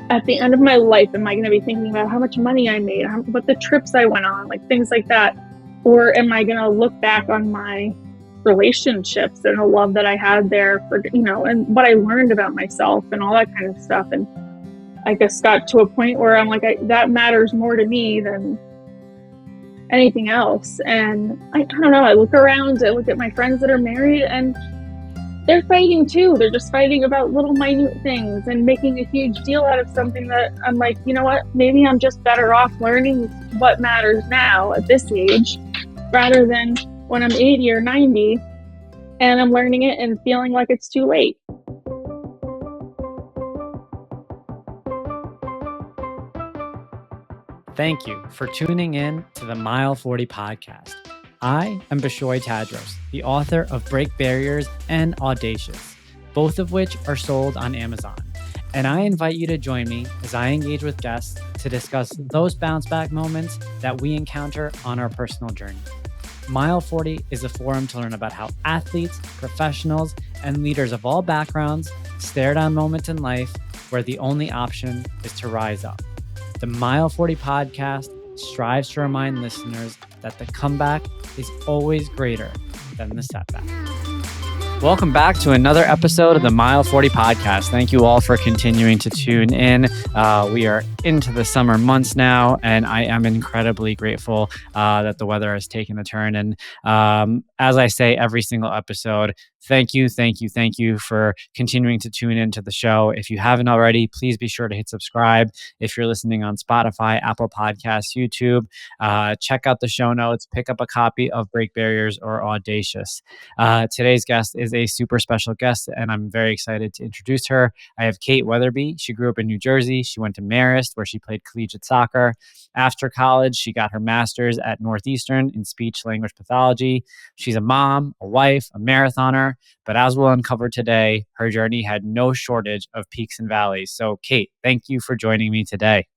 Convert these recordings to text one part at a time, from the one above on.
at the end of my life, am I going to be thinking about how much money I made, what the trips I went on, like things like that? Or am I going to look back on my relationships and the love that I had there for, and what I learned about myself and all that kind of stuff. And I just got to a point where I'm like, that matters more to me than anything else. And I don't know, I look around, I look at my friends that are married, and they're fighting too. They're just fighting about little minute things and making a huge deal out of something that I'm like, you know what, maybe I'm just better off learning what matters now at this age rather than when I'm 80 or 90 and I'm learning it and feeling like it's too late. Thank you for tuning in to the Mile 40 podcast. I am Bishoy Tadros, the author of Break Barriers and Audacious, both of which are sold on Amazon. And I invite you to join me as I engage with guests to discuss those bounce back moments that we encounter on our personal journey. Mile 40 is a forum to learn about how athletes, professionals, and leaders of all backgrounds stare down moments in life where the only option is to rise up. The Mile 40 podcast strives to remind listeners that the comeback is always greater than the setback. Welcome back to another episode of the Mile 40 podcast. Thank you all for continuing to tune in. We are into the summer months now, and I am incredibly grateful that the weather has taken a turn. And as I say every single episode, thank you for continuing to tune into the show. If you haven't already, please be sure to hit subscribe. If you're listening on Spotify, Apple Podcasts, YouTube, check out the show notes, pick up a copy of Break Barriers or Audacious. Today's guest is a super special guest, and I'm very excited to introduce her. I have Kaitlyn Wetherbee. She grew up in New Jersey. She went to Marist, where she played collegiate soccer. After college, she got her master's at Northeastern in speech language pathology. She's a mom, a wife, a marathoner, but as we'll uncover today, her journey had no shortage of peaks and valleys. So, Kate, thank you for joining me today.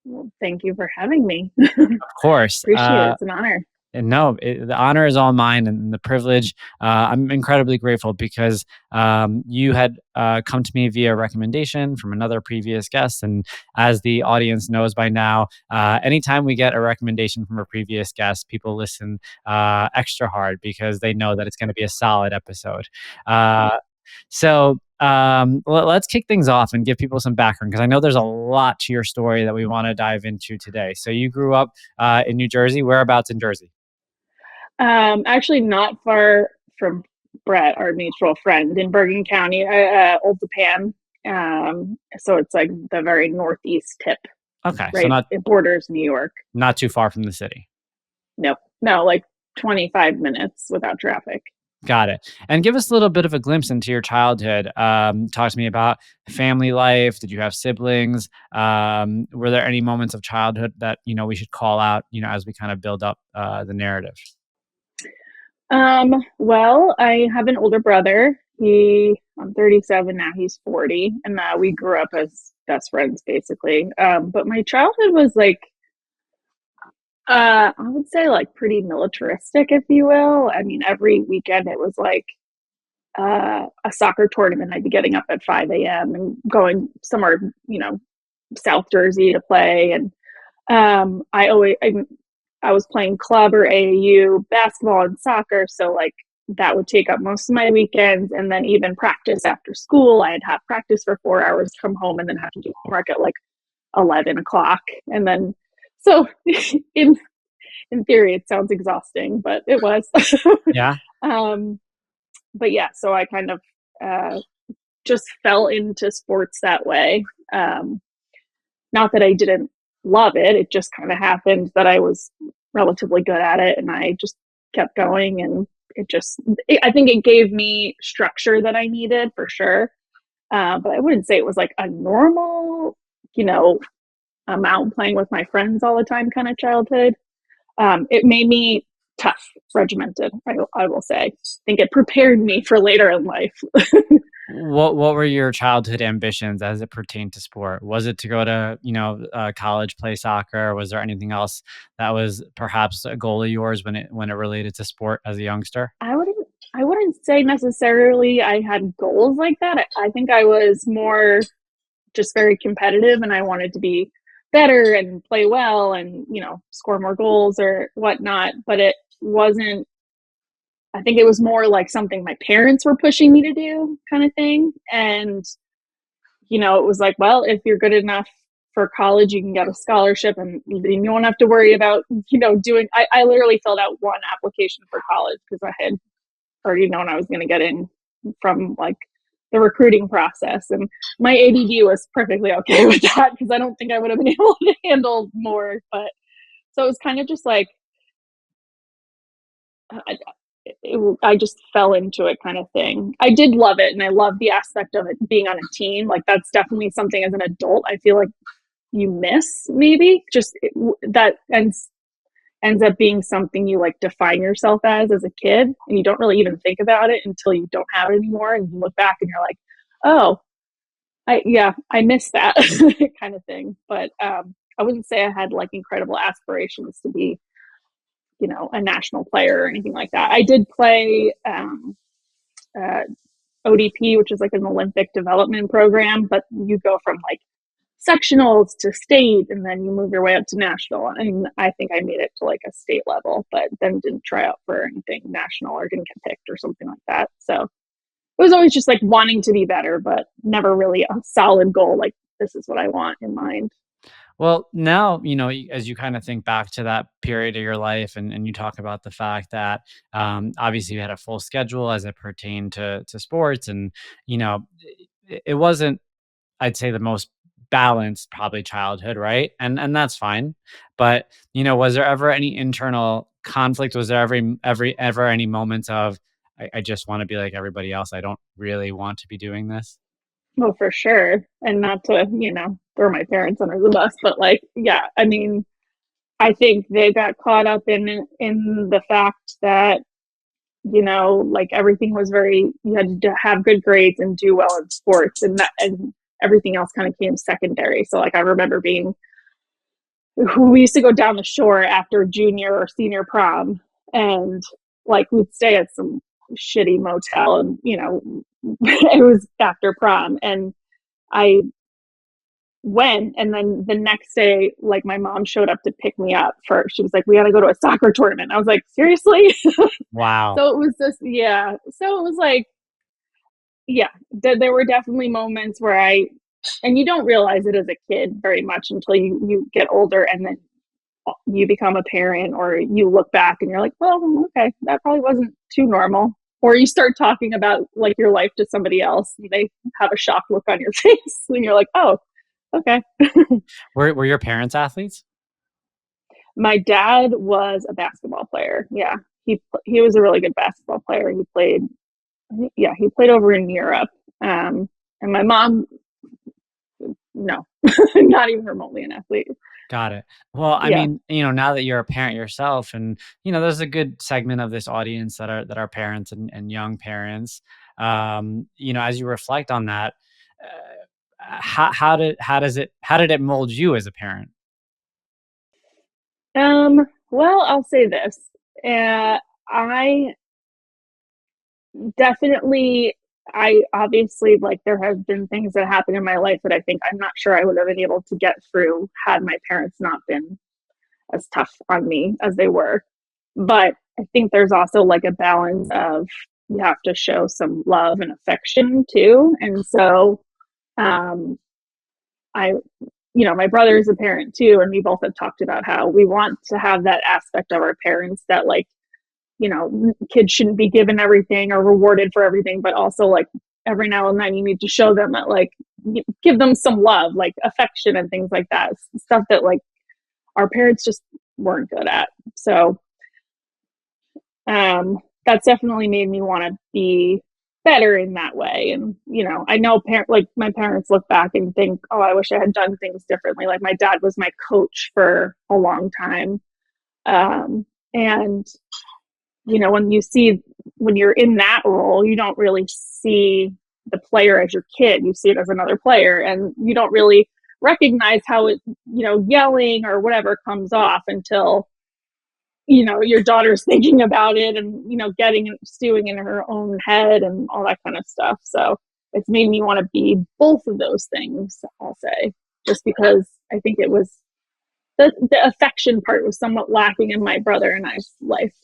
Well, thank you for having me. Of course. Appreciate it. It's an honor. And no, the honor is all mine, and the privilege. I'm incredibly grateful because you had come to me via recommendation from another previous guest. And as the audience knows by now, anytime we get a recommendation from a previous guest, people listen extra hard because they know that it's going to be a solid episode. So let's kick things off and give people some background, because I know there's a lot to your story that we want to dive into today. So you grew up in New Jersey. Whereabouts in Jersey? Actually not far from Brett, our mutual friend, in Bergen County, Old Japan. So it's like the very northeast tip. Okay. Right. So it borders New York. Not too far from the city. No, like 25 minutes without traffic. Got it. And give us a little bit of a glimpse into your childhood. Talk to me about family life. Did you have siblings? Were there any moments of childhood that, we should call out, as we kind of build up the narrative? Well, I have an older brother. I'm 37 now, he's 40, and we grew up as best friends basically. But my childhood was like, I would say like pretty militaristic, if you will. I mean, every weekend it was like a soccer tournament. I'd be getting up at 5 a.m. and going somewhere, South Jersey to play. And I was playing club or AAU basketball and soccer, so like that would take up most of my weekends. And then even practice after school, I'd have practice for 4 hours, come home, and then have to do homework at like 11 o'clock. And then, so in theory, it sounds exhausting, but it was. Yeah. But yeah, so I kind of just fell into sports that way. Not that I didn't love it. It just kind of happened that I was relatively good at it, and I just kept going, and I think it gave me structure that I needed for sure. But I wouldn't say it was like a normal, I'm out playing with my friends all the time kind of childhood. It made me tough, regimented, I will say. I think it prepared me for later in life. What were your childhood ambitions as it pertained to sport? Was it to go to, college, play soccer? Was there anything else that was perhaps a goal of yours when it related to sport as a youngster? I wouldn't say necessarily I had goals like that. I think I was more just very competitive, and I wanted to be better and play well and, score more goals or whatnot. But it wasn't, I think it was more like something my parents were pushing me to do kind of thing. And, it was like, well, if you're good enough for college, you can get a scholarship and you don't have to worry about, I literally filled out one application for college because I had already known I was going to get in from like the recruiting process. And my ADD was perfectly okay with that because I don't think I would have been able to handle more. But so it was kind of just like, I just fell into it kind of thing. I did love it. And I love the aspect of it being on a team. Like that's definitely something as an adult, I feel like you miss maybe just that ends up being something you like define yourself as a kid, and you don't really even think about it until you don't have it anymore. And you look back and you're like, oh, I miss that kind of thing. But I wouldn't say I had like incredible aspirations to be, a national player or anything like that. I did play ODP, which is like an Olympic development program, but you go from like sectionals to state and then you move your way up to national. And I think I made it to like a state level, but then didn't try out for anything national or didn't get picked or something like that. So it was always just like wanting to be better, but never really a solid goal. Like this is what I want in mind. Well, now, as you kind of think back to that period of your life and you talk about the fact that obviously you had a full schedule as it pertained to sports and, it wasn't, I'd say, the most balanced probably childhood, right? And that's fine. But, was there ever any internal conflict? Was there ever any moments of, I just want to be like everybody else. I don't really want to be doing this? Oh, for sure. And not to, throw my parents under the bus, but like, yeah, I mean, I think they got caught up in the fact that, like everything was you had to have good grades and do well in sports, and everything else kind of came secondary. So like I remember we used to go down the shore after junior or senior prom, and like we'd stay at some shitty motel, and it was after prom, and I went, and then the next day, like my mom showed up to pick me up she was like, we gotta go to a soccer tournament. I was like, seriously? Wow. So it was just, yeah. So it was like, yeah, there were definitely moments where and you don't realize it as a kid very much until you get older, and then you become a parent, or you look back and you're like, well, okay, that probably wasn't too normal. Or you start talking about like your life to somebody else and they have a shocked look on your face and you're like, oh, okay. Were your parents athletes? My dad was a basketball player. Yeah. He was a really good basketball player. He played over in Europe. And my mom, no, not even remotely an athlete. Got it. Well, I Yeah. mean, now that you're a parent yourself and, there's a good segment of this audience that are parents and young parents, as you reflect on that, how did it mold you as a parent? Well, I'll say this. I definitely, I obviously, like, there have been things that happened in my life that I think I'm not sure I would have been able to get through had my parents not been as tough on me as they were. But I think there's also like a balance of you have to show some love and affection too. And so, um, I, my brother is a parent too, and we both have talked about how we want to have that aspect of our parents that, like, kids shouldn't be given everything or rewarded for everything, but also like every now and then you need to show them that, like, give them some love, like affection and things like that. Stuff that like our parents just weren't good at. So that's definitely made me want to be better in that way. And, I know like my parents look back and think, oh, I wish I had done things differently. Like my dad was my coach for a long time. And when you're in that role, you don't really see the player as your kid. You see it as another player, and you don't really recognize how it, yelling or whatever comes off until, your daughter's thinking about it and, stewing in her own head and all that kind of stuff. So it's made me want to be both of those things, I'll say, just because I think it was the affection part was somewhat lacking in my brother and I's life.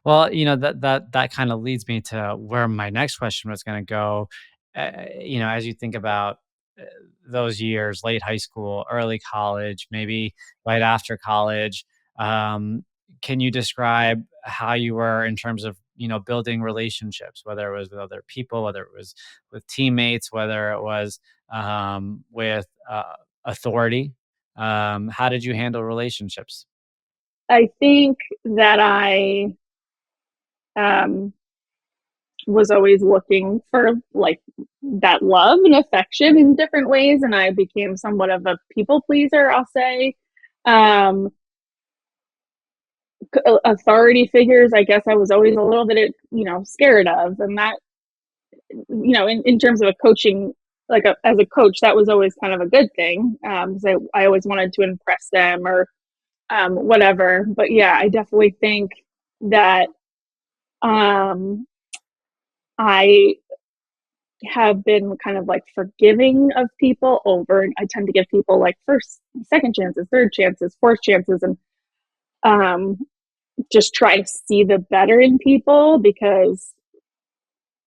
Well, that kind of leads me to where my next question was going to go. As you think about uh, those years, late high school, early college, maybe right after college, um, can you describe how you were in terms of building relationships, whether it was with other people, whether it was with teammates, whether it was with authority? How did you handle relationships? I think that I um, was always looking for like that love and affection in different ways, and I became somewhat of a people pleaser, I'll say. Um, Authority figures, I guess I was always a little bit, scared of, and that, in terms of a coaching, as a coach, that was always kind of a good thing, because I always wanted to impress them or whatever. But yeah, I definitely think that um, I have been kind of like forgiving of people over. I tend to give people like first, second chances, third chances, fourth chances, and um, just try to see the better in people because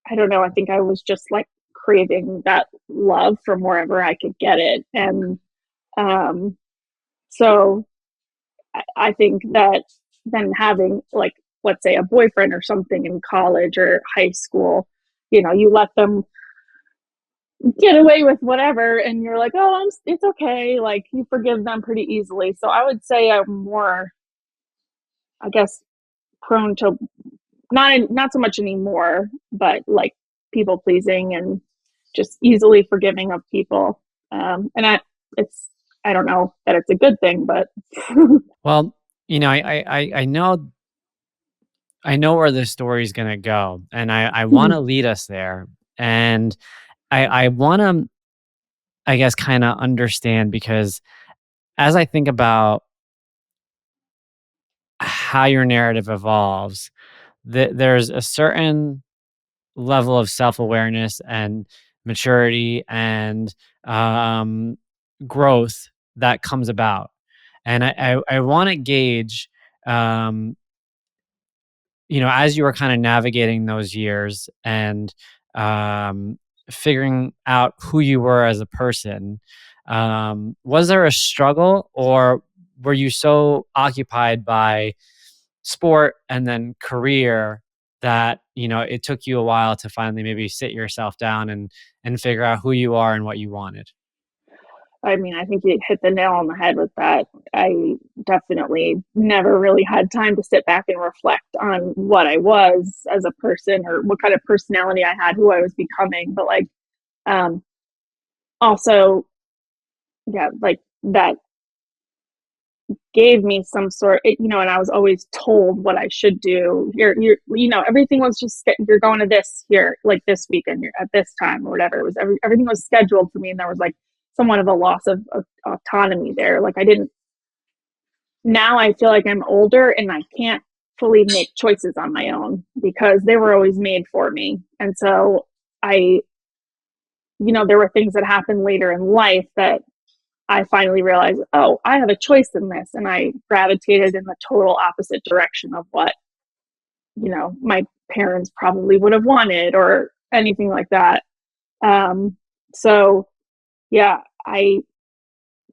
I don't know. I think I was just like craving that love from wherever I could get it. And um, so I think that then having like, let's say a boyfriend or something in college or high school, you let them get away with whatever and you're like, oh, it's okay. Like you forgive them pretty easily. So I would say I'm more, I guess, prone to not so much anymore, but like people pleasing and just easily forgiving of people. And I don't know that it's a good thing, but Well, I know where this story is going to go, and I want to lead us there. And I want to, I guess, kind of understand because as I think about how your narrative evolves, there's a certain level of self awareness and maturity and um, growth that comes about. And I want to gauge, um, as you were kind of navigating those years and um, figuring out who you were as a person, was there a struggle or were you so occupied by sport and then career that it took you a while to finally maybe sit yourself down and figure out who you are and what you wanted? I mean, I think you hit the nail on the head with that. I definitely never really had time to sit back and reflect on what I was as a person or what kind of personality I had, who I was becoming. But like, um, also, yeah, like that gave me some sort, and I was always told what I should do. Everything was just, you're going to this here, like this weekend, you're at this time or whatever. It was everything was scheduled for me. And there was like somewhat of a loss of autonomy there. Like now I feel like I'm older and I can't fully make choices on my own because they were always made for me. And so I, there were things that happened later in life that I finally realized, oh, I have a choice in this. And I gravitated in the total opposite direction of what, my parents probably would have wanted or anything like that. Um, so yeah, I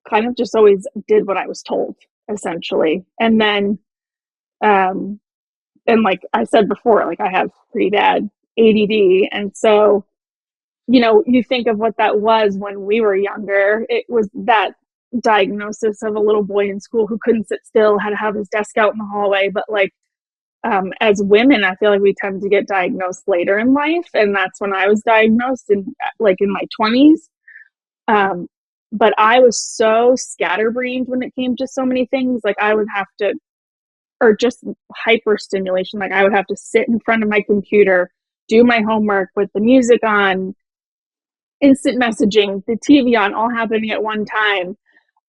kind of just always did what I was told essentially. And then, um, and like I said before, like I have pretty bad ADD. And so, you think of what that was when we were younger. It was that diagnosis of a little boy in school who couldn't sit still, had to have his desk out in the hallway. But like, as women, I feel like we tend to get diagnosed later in life. And that's when I was diagnosed in my 20s. Um, but I was so scatterbrained when it came to so many things. Like I would have to, or just hyper stimulation. Like I would have to sit in front of my computer, do my homework with the music on, instant messaging, the TV on, all happening at one time.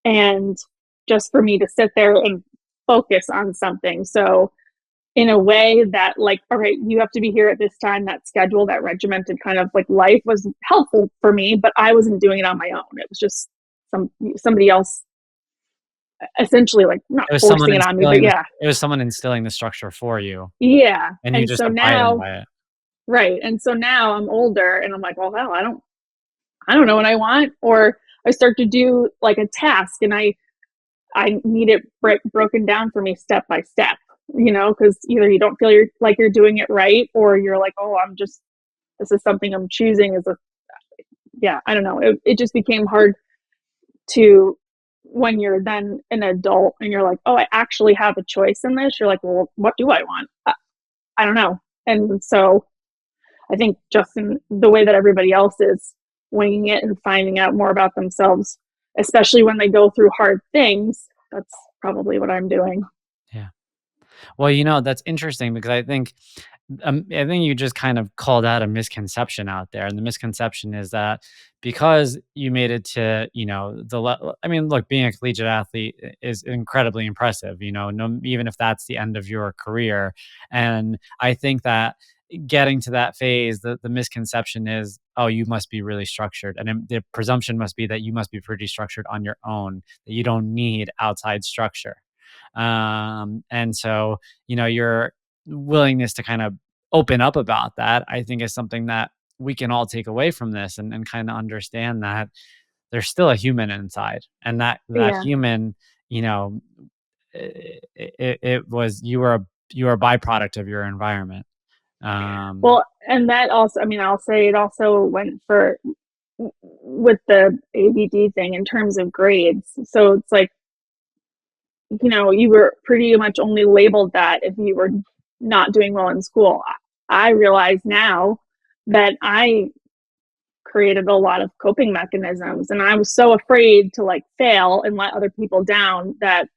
And just for me to sit there and focus on something. So in a way that like, all right, you have to be here at this time. That schedule, that regimented kind of like life was helpful for me, but I wasn't doing it on my own. It was just somebody else essentially like not It was someone forcing it on me, but yeah. it was someone instilling the structure for you, Yeah. and you And just so abided now, by it. right. And so now I'm older and I'm like, well, hell, I don't know what I want. Or I start to do like a task and I need it broken down for me step by step, because either you don't feel like you're doing it right, or you're like, oh, this is something I'm choosing yeah, I don't know. It just became hard to, when you're then an adult and you're like, oh, I actually have a choice in this. You're like, well, what do I want? I don't know. And so I think just in the way that everybody else is winging it and finding out more about themselves, especially when they go through hard things, that's probably what I'm doing. Yeah. Well, that's interesting because I think you just kind of called out a misconception out there, and the misconception is that because you made it to, I mean, look, being a collegiate athlete is incredibly impressive. No, even if that's the end of your career, and I think that getting to that phase, the misconception is, oh, you must be really structured, and the presumption must be that you must be pretty structured on your own, that you don't need outside structure. And so, your willingness to kind of open up about that, I think, is something that we can all take away from this, and kind of understand that there's still a human inside, and that Yeah. human, you know, it was you were a byproduct of your environment. Um, Well, and that also, I mean, I'll say it also went for with the ABD thing in terms of grades. So it's like, you were pretty much only labeled that if you were not doing well in school. I realize now that I created a lot of coping mechanisms and I was so afraid to like fail and let other people down that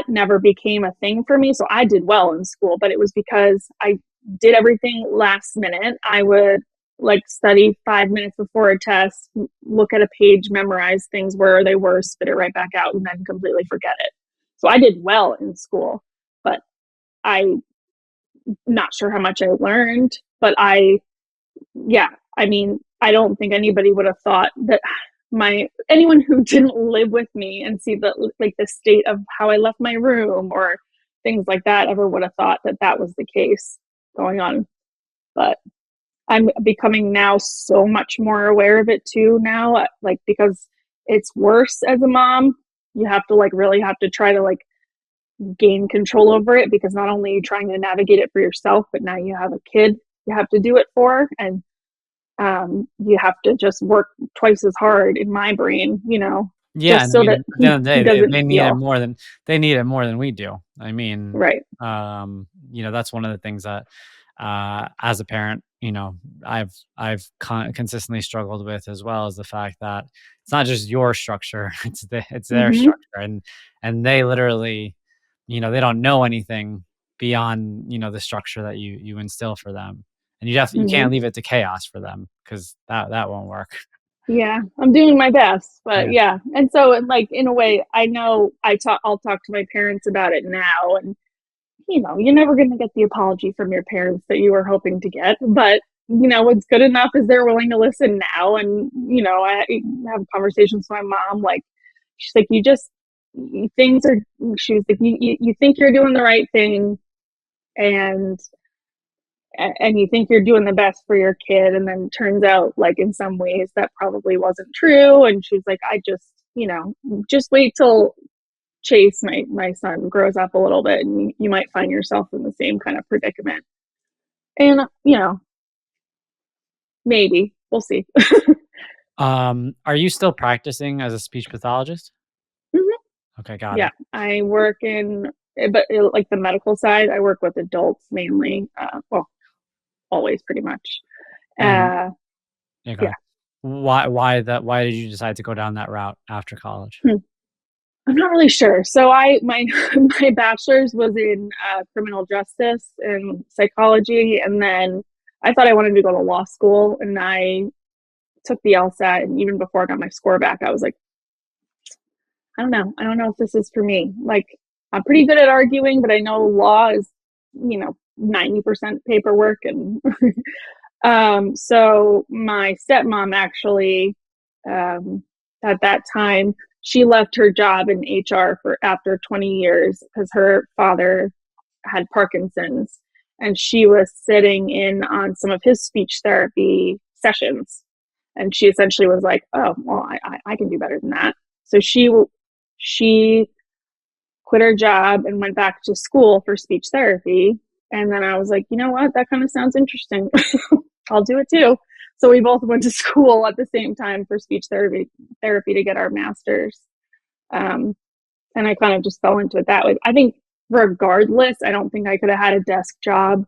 never became a thing for me. So I did well in school, but it was because I did everything last minute. I would like study 5 minutes before a test, look at a page, memorize things where they were, spit it right back out, and then completely forget it. So I did well in school, but I'm not sure how much I learned. But yeah, I mean, I don't think anybody would have thought that anyone who didn't live with me and see the state of how I left my room or things like that ever would have thought that that was the case going on. But I'm becoming now so much more aware of it too now, like, because it's worse as a mom. You have to like really have to try to like gain control over it, because not only are you trying to navigate it for yourself, but now you have a kid you have to do it for, and you have to just work twice as hard in my brain, yeah, just and I so mean, that at the end of the he day, doesn't feel they need it more than we do. I mean, right. that's one of the things that, as a parent, I've consistently struggled with, as well as the fact that it's not just your structure; it's their Hmm. structure, and they literally, they don't know anything beyond the structure that you instill for them, and you Hmm. can't leave it to chaos for them, because that won't work. Yeah, I'm doing my best, but Yeah. yeah. And so, like, in a way, I know I'll talk to my parents about it now, and you're never going to get the apology from your parents that you were hoping to get, but what's good enough is they're willing to listen now. And I have conversations with my mom, like, she's like, things are, she was like, you think you're doing the right thing, and you think you're doing the best for your kid, and then turns out like in some ways that probably wasn't true. And she's like, I just just wait till Chase, my son, grows up a little bit, and you might find yourself in the same kind of predicament. And maybe we'll see. Are you still practicing as a speech pathologist? Hmm. Okay, got Yeah, it. I work but like the medical side, I work with adults mainly. Well, always pretty much. And Uh, yeah, go yeah. ahead. Why did you decide to go down that route after college? Hmm. I'm not really sure. So my my bachelor's was in criminal justice and psychology, and then I thought I wanted to go to law school, and I took the LSAT. And even before I got my score back, I was like, I don't know if this is for me. Like, I'm pretty good at arguing, but I know law is 90% paperwork. And so my stepmom actually, at that time, she left her job in HR after 20 years because her father had Parkinson's, and she was sitting in on some of his speech therapy sessions. And she essentially was like, oh, well, I can do better than that. So she quit her job and went back to school for speech therapy. And then I was like, you know what? That kind of sounds interesting. I'll do it too. So we both went to school at the same time for speech therapy to get our masters. And I kind of just fell into it that way. I think regardless, I don't think I could have had a desk job.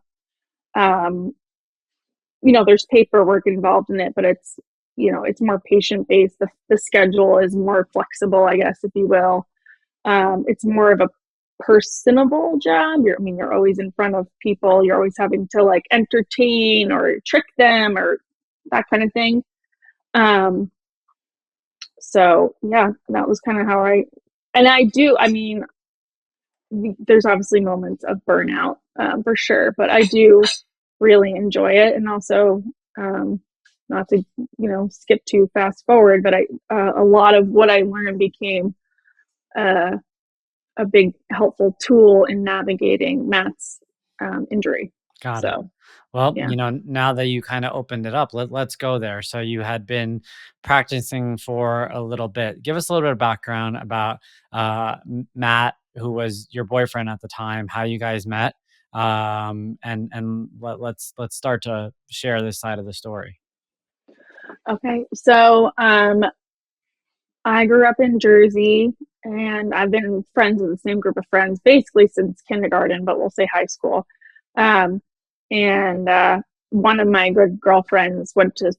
There's paperwork involved in it, but it's more patient based. The schedule is more flexible, I guess, if you will. It's more of a personable job. You're always in front of people. You're always having to like entertain or trick them or that kind of thing. So yeah, that was kind of how there's obviously moments of burnout, for sure, but I do really enjoy it. And also, not to, skip too fast forward, but a lot of what I learned became, a big helpful tool in navigating Matt's injury. Got it. Well, now that you kind of opened it up, let's go there. So you had been practicing for a little bit. Give us a little bit of background about Matt, who was your boyfriend at the time, how you guys met, and let's start to share this side of the story. Okay, so I grew up in Jersey, and I've been friends with the same group of friends basically since kindergarten, but we'll say high school. And one of my good girlfriends went to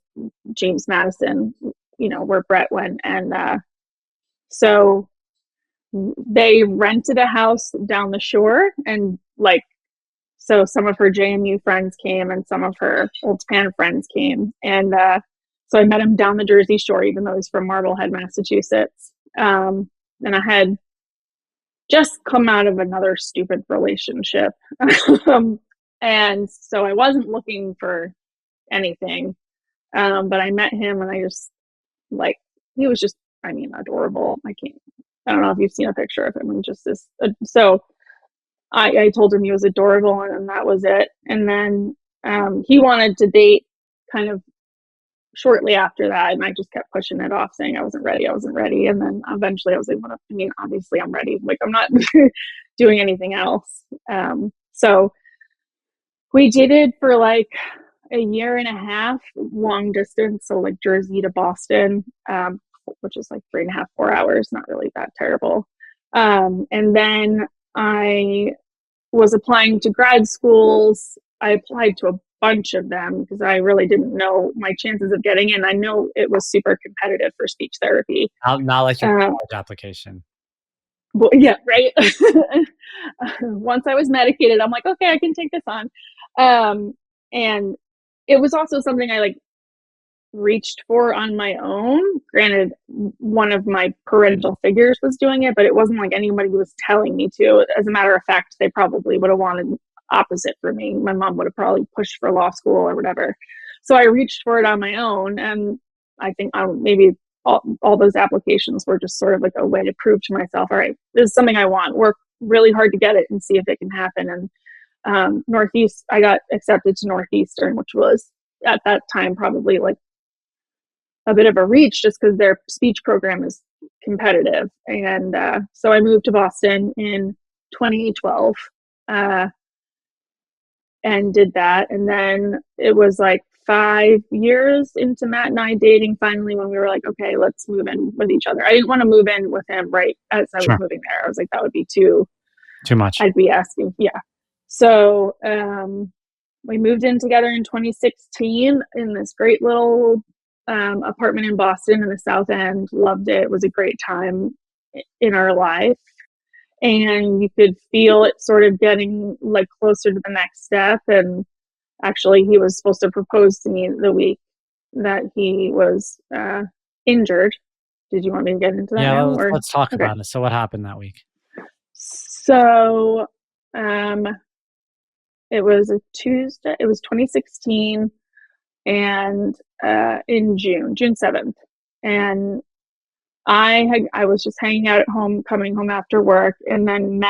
James Madison, where Brett went. And so they rented a house down the shore. And so some of her JMU friends came and some of her old Span friends came. And so I met him down the Jersey Shore, even though he's from Marblehead, Massachusetts. And I had just come out of another stupid relationship. And so I wasn't looking for anything. But I met him and I just he was just, adorable. I don't know if you've seen a picture of him. And just this, so I told him he was adorable, and that was it. And then he wanted to date kind of shortly after that, and I just kept pushing it off, saying I wasn't ready. And then eventually I was like, obviously I'm ready. I'm not doing anything else. So we dated for a year and a half, long distance. So Jersey to Boston, which is 3.5, 4 hours, not really that terrible. And then I was applying to grad schools. I applied to a bunch of them because I really didn't know my chances of getting in. I know it was super competitive for speech therapy. Not like your college application. Well, yeah, right. Once I was medicated, I'm like, okay, I can take this on. And it was also something I reached for on my own. Granted, one of my parental figures was doing it, but it wasn't like anybody was telling me to. As a matter of fact, they probably would have wanted opposite for me. My mom would have probably pushed for law school or whatever. So I reached for it on my own. And I think maybe all those applications were just sort of a way to prove to myself, all right, this is something I want. Work really hard to get it and see if it can happen. And I got accepted to Northeastern, which was at that time probably a bit of a reach just because their speech program is competitive. And so I moved to Boston in 2012 and did that. And then it was 5 years into Matt and I dating finally when we were okay, let's move in with each other. I didn't want to move in with him right as I was moving there. I was that would be too much. I'd be asking. Yeah. So we moved in together in 2016 in this great little apartment in Boston in the South End. Loved it. It was a great time in our life. And you could feel it sort of getting closer to the next step. And actually, he was supposed to propose to me the week that he was injured. Did you want me to get into that now? Let's talk about it. So what happened that week? So It was a Tuesday. It was 2016, and in June 7th. And I was just hanging out at home, coming home after work, and then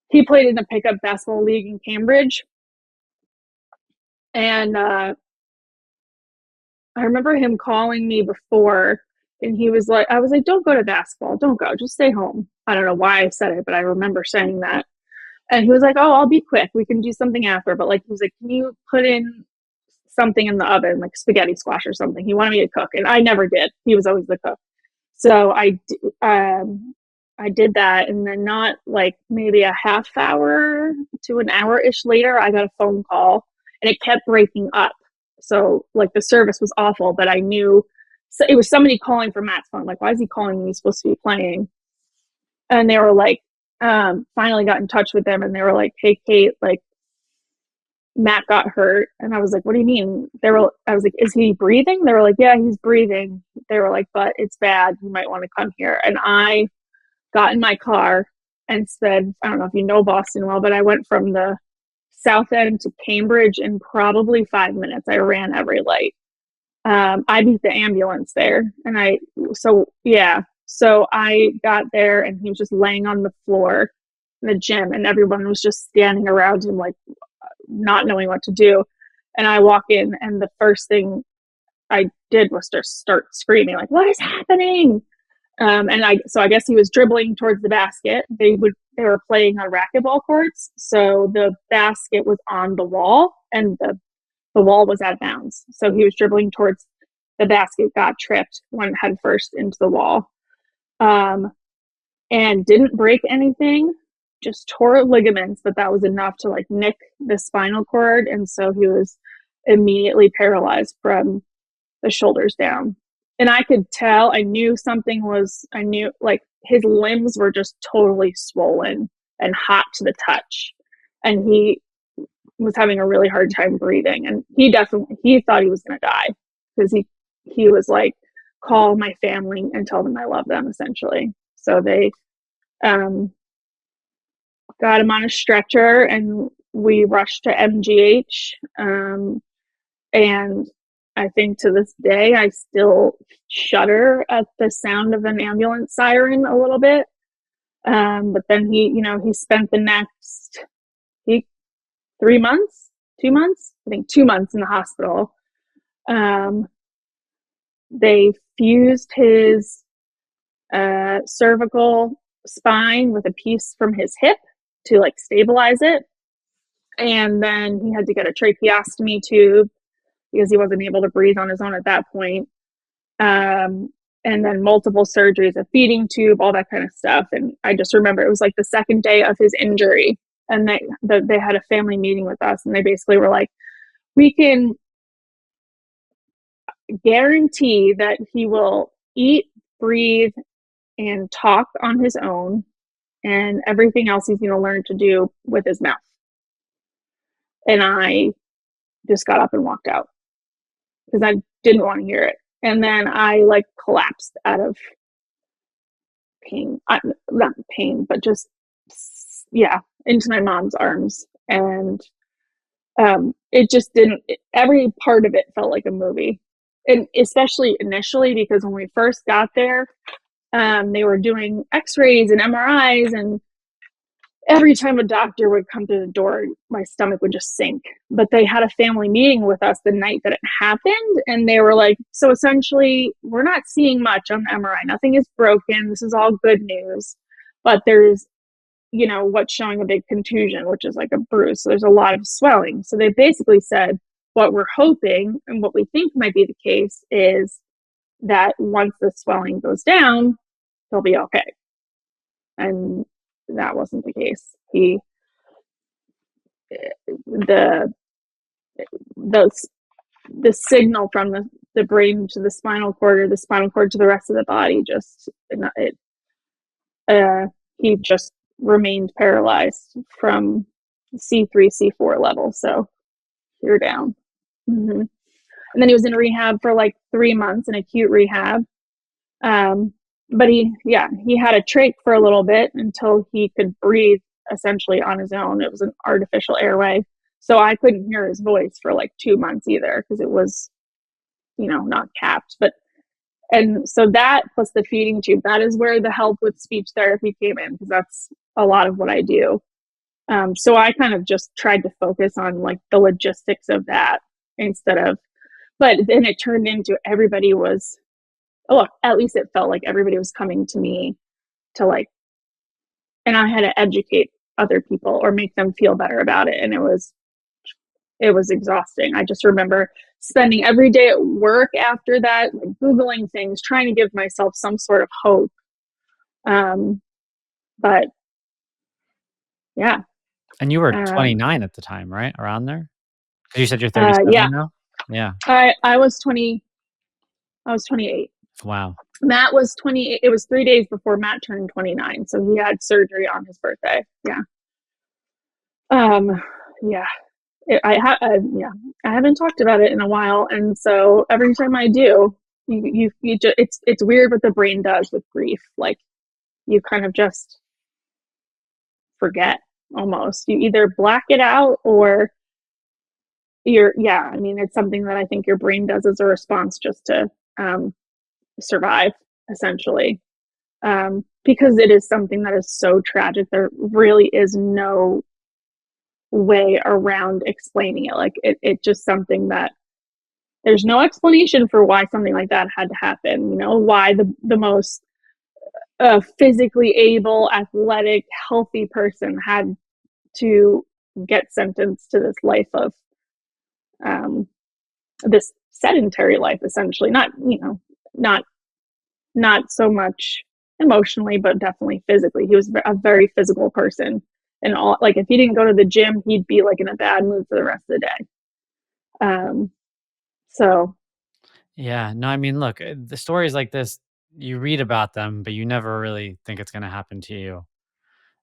he played in a pickup basketball league in Cambridge. And I remember him calling me before, and I was like, don't go to basketball, don't go, just stay home. I don't know why I said it, but I remember saying that. And he was like, oh, I'll be quick, we can do something after. But like, he was like, can you put in something in the oven, like spaghetti squash or something? He wanted me to cook, and I never did. He was always the cook. So I did that, and then not like maybe a half hour to an hour-ish later, I got a phone call, and it kept breaking up. So like the service was awful, but I knew it was somebody calling from Matt's phone. Like, why is he calling me? He's supposed to be playing. And they were like, finally got in touch with them, and they were like, hey, Kate, like, Matt got hurt. And I was like, what do you mean? I was like, is he breathing? They were like, yeah, he's breathing. They were like, but it's bad, you might want to come here. And I got in my car and said, I don't know if you know Boston well, but I went from the South End to Cambridge in probably 5 minutes. I ran every light. I beat the ambulance there. So I got there, and he was just laying on the floor in the gym, and everyone was just standing around him, like, not knowing what to do. And I walk in, and the first thing I did was just start screaming, like, what is happening? So I guess he was dribbling towards the basket. They were playing on racquetball courts, so the basket was on the wall, and the wall was out of bounds. So he was dribbling towards the basket, got tripped, went head first into the wall, and didn't break anything, just tore ligaments, but that was enough to like nick the spinal cord. And so he was immediately paralyzed from the shoulders down. And I could tell, I knew like his limbs were just totally swollen and hot to the touch. And he was having a really hard time breathing. And he thought he was going to die, because he was like, call my family and tell them I love them, essentially. So they got him on a stretcher, and we rushed to MGH. And I think to this day, I still shudder at the sound of an ambulance siren a little bit. But then he spent the next 3 months, 2 months, I think 2 months in the hospital. They fused his cervical spine with a piece from his hip to like stabilize it. And then he had to get a tracheostomy tube because he wasn't able to breathe on his own at that point. And then multiple surgeries, a feeding tube, all that kind of stuff. And I just remember it was like the second day of his injury, and they had a family meeting with us, and they basically were like, we can guarantee that he will eat, breathe, and talk on his own, and everything else he's going to learn to do with his mouth. And I just got up and walked out because I didn't want to hear it. And then I like collapsed out of pain, not pain, but just, into my mom's arms. And it just every part of it felt like a movie. And especially initially, because when we first got there, they were doing x-rays and MRIs, and every time a doctor would come through the door, my stomach would just sink. But they had a family meeting with us the night that it happened, and they were like, so essentially, we're not seeing much on the MRI. Nothing is broken. This is all good news. But there's, what's showing a big contusion, which is like a bruise. So there's a lot of swelling. So they basically said, what we're hoping and what we think might be the case is that once the swelling goes down, he'll be okay. And that wasn't the case. The signal from the brain to the spinal cord, or the spinal cord to the rest of the body, he just remained paralyzed from C3, C4 level. So you're down. Mm-hmm. And then he was in rehab for like 3 months, in acute rehab. But he had a trach for a little bit until he could breathe essentially on his own. It was an artificial airway. So I couldn't hear his voice for like 2 months either, because it was, not capped. And so that plus the feeding tube, that is where the help with speech therapy came in, because that's a lot of what I do. So I kind of just tried to focus on like the logistics of that but then it turned into everybody was, at least it felt like everybody was coming to me to like, and I had to educate other people or make them feel better about it. And it was exhausting. I just remember spending every day at work after that, like Googling things, trying to give myself some sort of hope. But yeah. And you were 29 at the time, right? Around there? Because you said you're 37 now? Yeah. I was 20. I was 28. Wow. Matt was 28. It was 3 days before Matt turned 29. So he had surgery on his birthday. Yeah. Yeah. I haven't talked about it in a while. And so every time I do, you just, it's weird what the brain does with grief. Like you kind of just forget almost. You either black it out or it's something that I think your brain does as a response just to survive, essentially. Because it is something that is so tragic. There really is no way around explaining it. Like it's just something that there's no explanation for why something like that had to happen. Why the most physically able, athletic, healthy person had to get sentenced to this life of this sedentary life, essentially. Not so much emotionally, but definitely physically. He was a very physical person, and all, like, if he didn't go to the gym, he'd be like in a bad mood for the rest of the day. So yeah, no, I mean, look, the stories like this, you read about them, but you never really think it's going to happen to you.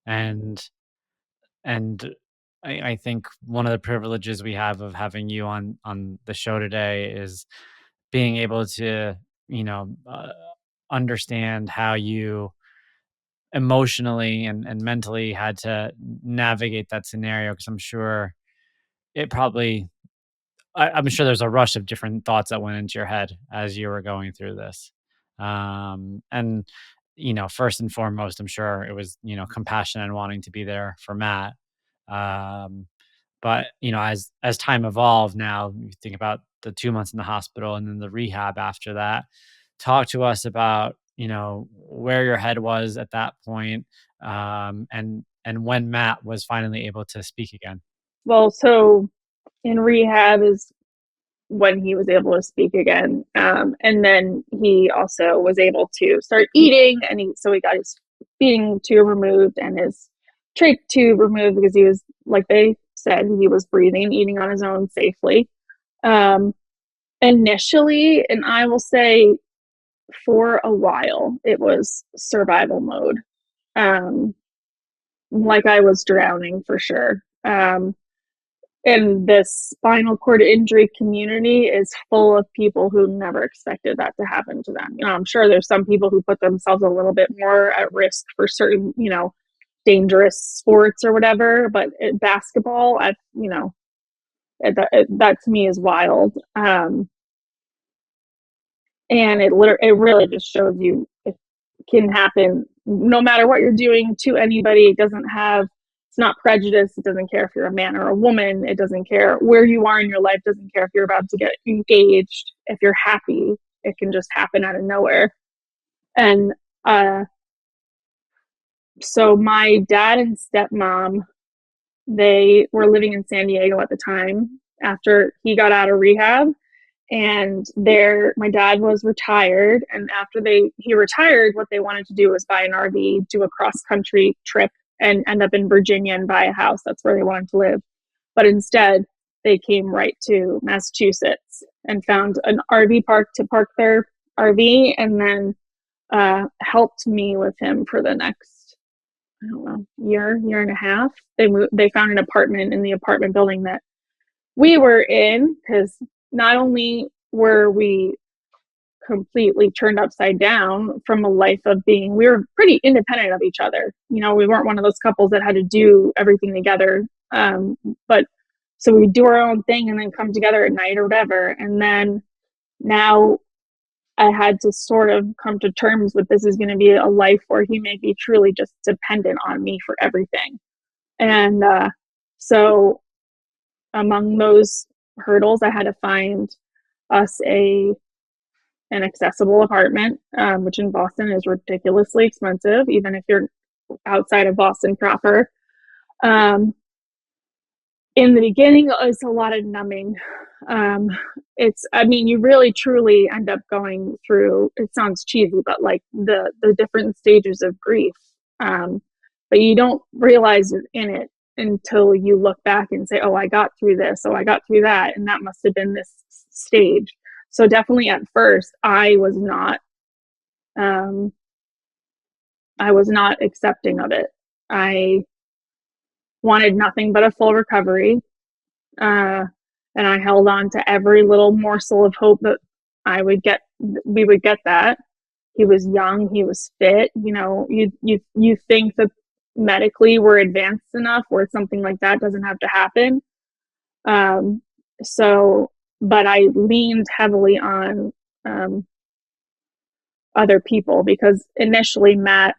And I think one of the privileges we have of having you on the show today is being able to, understand how you emotionally and mentally had to navigate that scenario. Because I'm sure it probably, I'm sure there's a rush of different thoughts that went into your head as you were going through this. And, first and foremost, I'm sure it was, compassion and wanting to be there for Matt. But, as time evolved now, you think about the 2 months in the hospital and then the rehab after that. Talk to us about, where your head was at that point, and when Matt was finally able to speak again. Well, so in rehab is when he was able to speak again. And then he also was able to start eating, and so he got his feeding tube removed and his trach tube removed, because he was, like they said, he was breathing and eating on his own safely. Initially, and I will say for a while, it was survival mode. Like I was drowning for sure. And the spinal cord injury community is full of people who never expected that to happen to them. I'm sure there's some people who put themselves a little bit more at risk for certain, dangerous sports or whatever. But basketball, that to me is wild. And it really just shows you it can happen no matter what you're doing to anybody. It's not prejudice. It doesn't care if you're a man or a woman. It doesn't care where you are in your life. It doesn't care if you're about to get engaged. If you're happy, it can just happen out of nowhere. And so my dad and stepmom, they were living in San Diego at the time after he got out of rehab. And my dad was retired. And after he retired, what they wanted to do was buy an RV, do a cross-country trip, and end up in Virginia and buy a house. That's where they wanted to live. But instead, they came right to Massachusetts and found an RV park to park their RV, and then helped me with him for the next, I don't know, year and a half. They found an apartment in the apartment building that we were in, because not only were we completely turned upside down from a life of we were pretty independent of each other. You know, we weren't one of those couples that had to do everything together. But so we do our own thing and then come together at night or whatever. And then now I had to sort of come to terms with this is going to be a life where he may be truly just dependent on me for everything. And so among those hurdles, I had to find us an accessible apartment, which in Boston is ridiculously expensive, even if you're outside of Boston proper. In the beginning, it's a lot of numbing. You really truly end up going through, it sounds cheesy, but like the different stages of grief. But you don't realize you're in it until you look back and say, oh, I got through this. Oh, I got through that. And that must have been this stage. So definitely at first, I was not accepting of it. I wanted nothing but a full recovery. And I held on to every little morsel of hope that we would get that. He was young, he was fit, you know, you think that medically we're advanced enough where something like that doesn't have to happen. But I leaned heavily on other people because initially Matt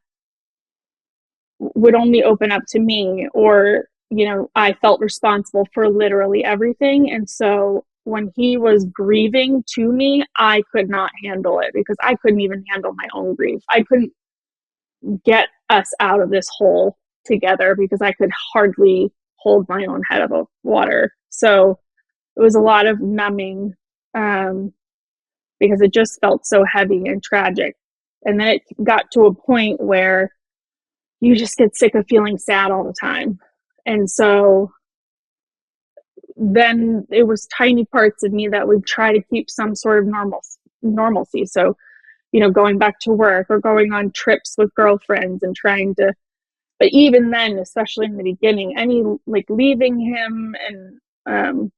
would only open up to me, or, you know, I felt responsible for literally everything. And so when he was grieving to me, I could not handle it because I couldn't even handle my own grief. I couldn't get us out of this hole together because I could hardly hold my own head above water. So it was a lot of numbing because it just felt so heavy and tragic. And then it got to a point where you just get sick of feeling sad all the time. And so then it was tiny parts of me that would try to keep some sort of normalcy. So, you know, going back to work or going on trips with girlfriends and trying to, but even then, especially in the beginning, like leaving him and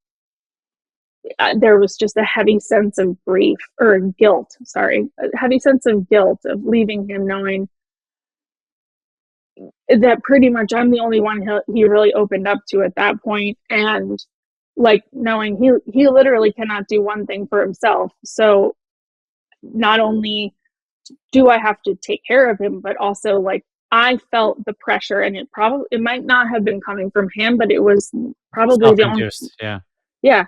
there was just a heavy sense of grief or guilt, a heavy sense of guilt of leaving him, knowing that pretty much I'm the only one he really opened up to at that point. And like knowing he literally cannot do one thing for himself. So not only do I have to take care of him, but also like I felt the pressure, and it might not have been coming from him, but it was probably the only, yeah.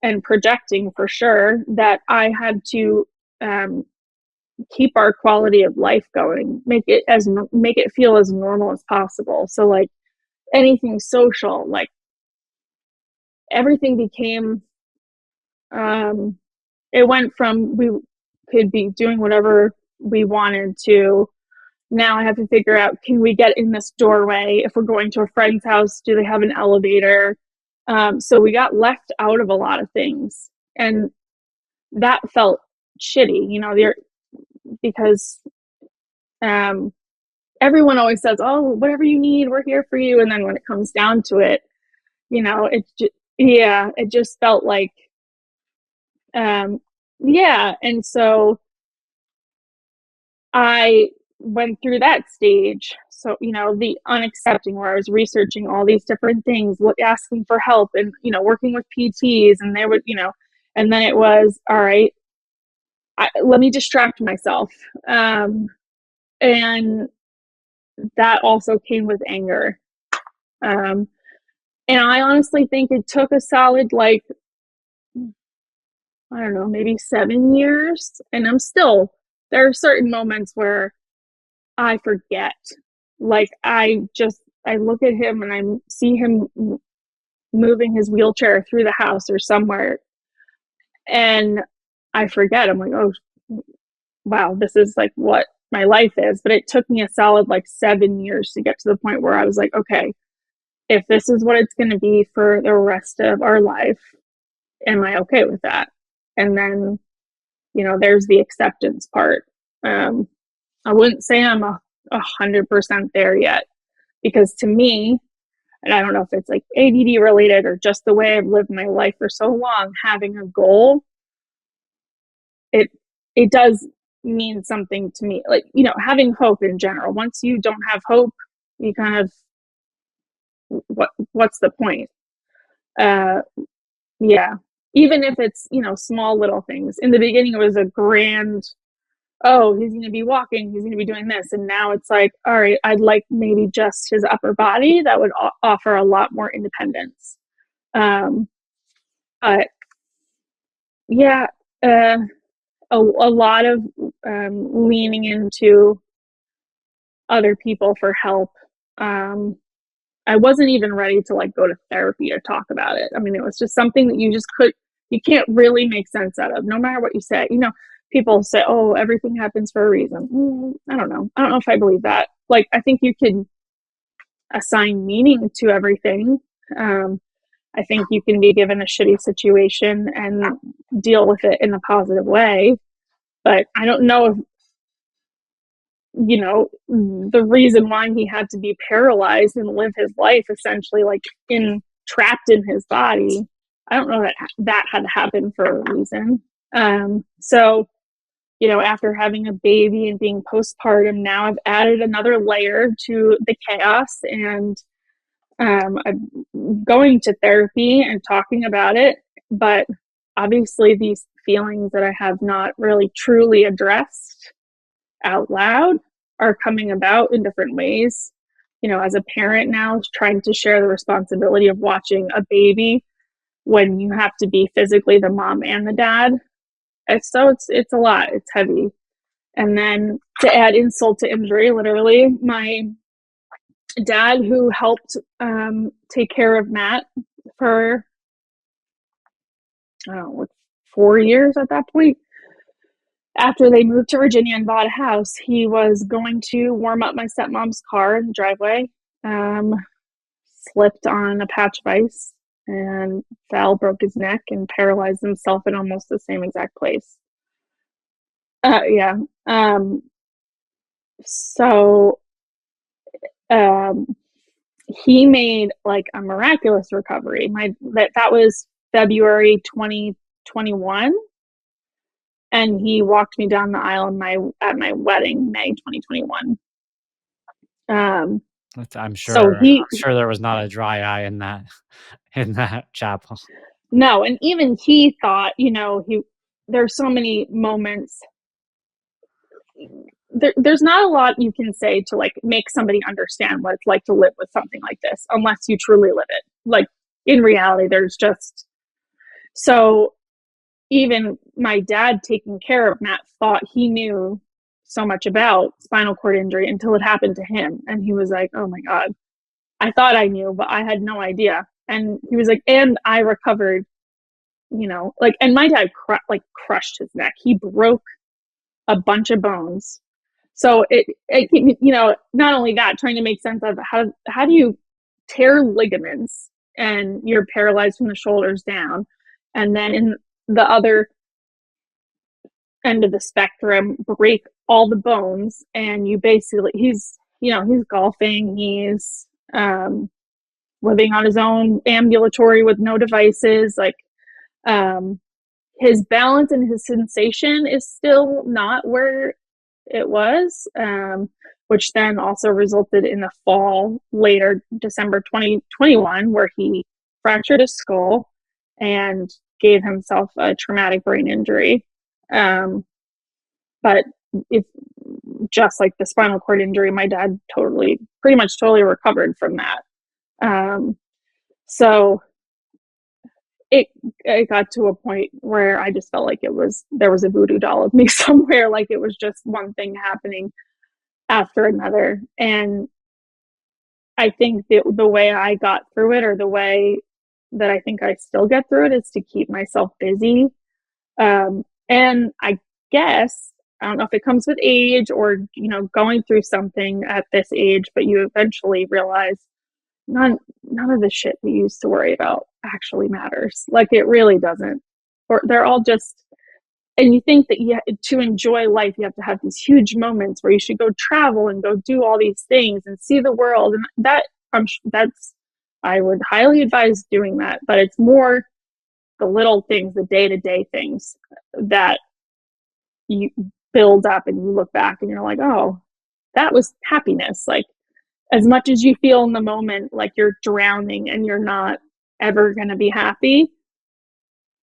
And projecting for sure that I had to keep our quality of life going, make it feel as normal as possible. So like anything social, like everything became, it went from we could be doing whatever we wanted to now I have to figure out, can we get in this doorway? If we're going to a friend's house, do they have an elevator? So we got left out of a lot of things, and that felt shitty, you know, because everyone always says, oh, whatever you need, we're here for you. And then when it comes down to it, you know, it just felt like, yeah. And so I went through that stage. So, you know, the unaccepting, where I was researching all these different things, asking for help, and, you know, working with PTs, and they would, you know, and then it was, all right, let me distract myself. And that also came with anger. And I honestly think it took a solid, like, I don't know, maybe 7 years. And there are certain moments where I forget. Like, I look at him and I see him moving his wheelchair through the house or somewhere, and I forget. I'm like, oh, wow, this is like what my life is. But it took me a solid like 7 years to get to the point where I was like, okay, if this is what it's going to be for the rest of our life, am I okay with that? And then, you know, there's the acceptance part. I wouldn't say I'm 100% there yet, because to me, and I don't know if it's like ADD related or just the way I've lived my life for so long, having a goal it does mean something to me. Like, you know, having hope in general. Once you don't have hope, you kind of, what's the point? Yeah. Even if it's, you know, small little things. In the beginning, it was a grand, oh, he's going to be walking, he's going to be doing this. And now it's like, all right, I'd like maybe just his upper body that would offer a lot more independence. But yeah, a lot of leaning into other people for help. I wasn't even ready to like go to therapy or talk about it. I mean, it was just something that you can't really make sense out of, no matter what you say. You know, people say, oh, everything happens for a reason. I don't know. I don't know if I believe that. Like, I think you can assign meaning to everything. I think you can be given a shitty situation and deal with it in a positive way. But I don't know if, you know, the reason why he had to be paralyzed and live his life essentially like trapped in his body. I don't know that had to happen for a reason. So, you know, after having a baby and being postpartum, now I've added another layer to the chaos, and I'm going to therapy and talking about it. But obviously these feelings that I have not really truly addressed out loud are coming about in different ways. You know, as a parent now, trying to share the responsibility of watching a baby when you have to be physically the mom and the dad. It's a lot. It's heavy. And then to add insult to injury, literally, my dad, who helped take care of Matt for, I don't know, 4 years at that point, after they moved to Virginia and bought a house, he was going to warm up my stepmom's car in the driveway, slipped on a patch of ice and fell, broke his neck, and paralyzed himself in almost the same exact place. Yeah. So he made like a miraculous recovery. That was February 2021. And he walked me down the aisle at my wedding, May 2021. I'm sure. So I'm sure there was not a dry eye in that chapel. No, and even he thought, you know, there's so many moments. There's not a lot you can say to like make somebody understand what it's like to live with something like this, unless you truly live it. Like, in reality, there's just, so even my dad taking care of Matt thought he knew so much about spinal cord injury until it happened to him. And he was like, oh my God, I thought I knew, but I had no idea. And he was like, and I recovered, you know, like, and my dad crushed his neck. He broke a bunch of bones. So it, you know, not only that, trying to make sense of how do you tear ligaments and you're paralyzed from the shoulders down, and then in the other end of the spectrum, break all the bones, and you basically, he's golfing, he's living on his own, ambulatory with no devices, like his balance and his sensation is still not where it was, which then also resulted in the fall, later December 2021, where he fractured his skull and gave himself a traumatic brain injury. But it's just like the spinal cord injury, my dad pretty much totally recovered from that. So it got to a point where I just felt like there was a voodoo doll of me somewhere, like it was just one thing happening after another. And I think the way I got through it, or the way that I think I still get through it, is to keep myself busy. And I guess, I don't know if it comes with age or, you know, going through something at this age, but you eventually realize none of the shit we used to worry about actually matters. Like, it really doesn't. Or they're all just, and you think that to enjoy life, you have to have these huge moments where you should go travel and go do all these things and see the world. And I would highly advise doing that, but it's more the little things, the day-to-day things that you build up and you look back and you're like, oh, that was happiness. Like, as much as you feel in the moment like you're drowning and you're not ever going to be happy,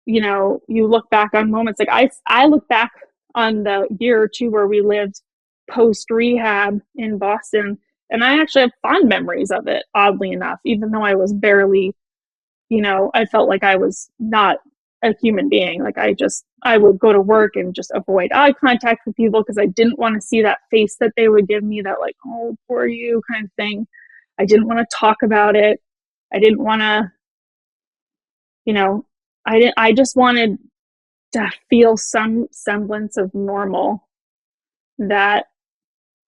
you know, you look back on moments. Like I look back on the year or two where we lived post rehab in Boston, and I actually have fond memories of it, oddly enough, even though I was barely, you know, I felt like I was not a human being. Like I would go to work and just avoid eye contact with people because I didn't want to see that face that they would give me, that like, oh, poor you kind of thing. I didn't want to talk about it. I didn't want to, you know, I just wanted to feel some semblance of normal, that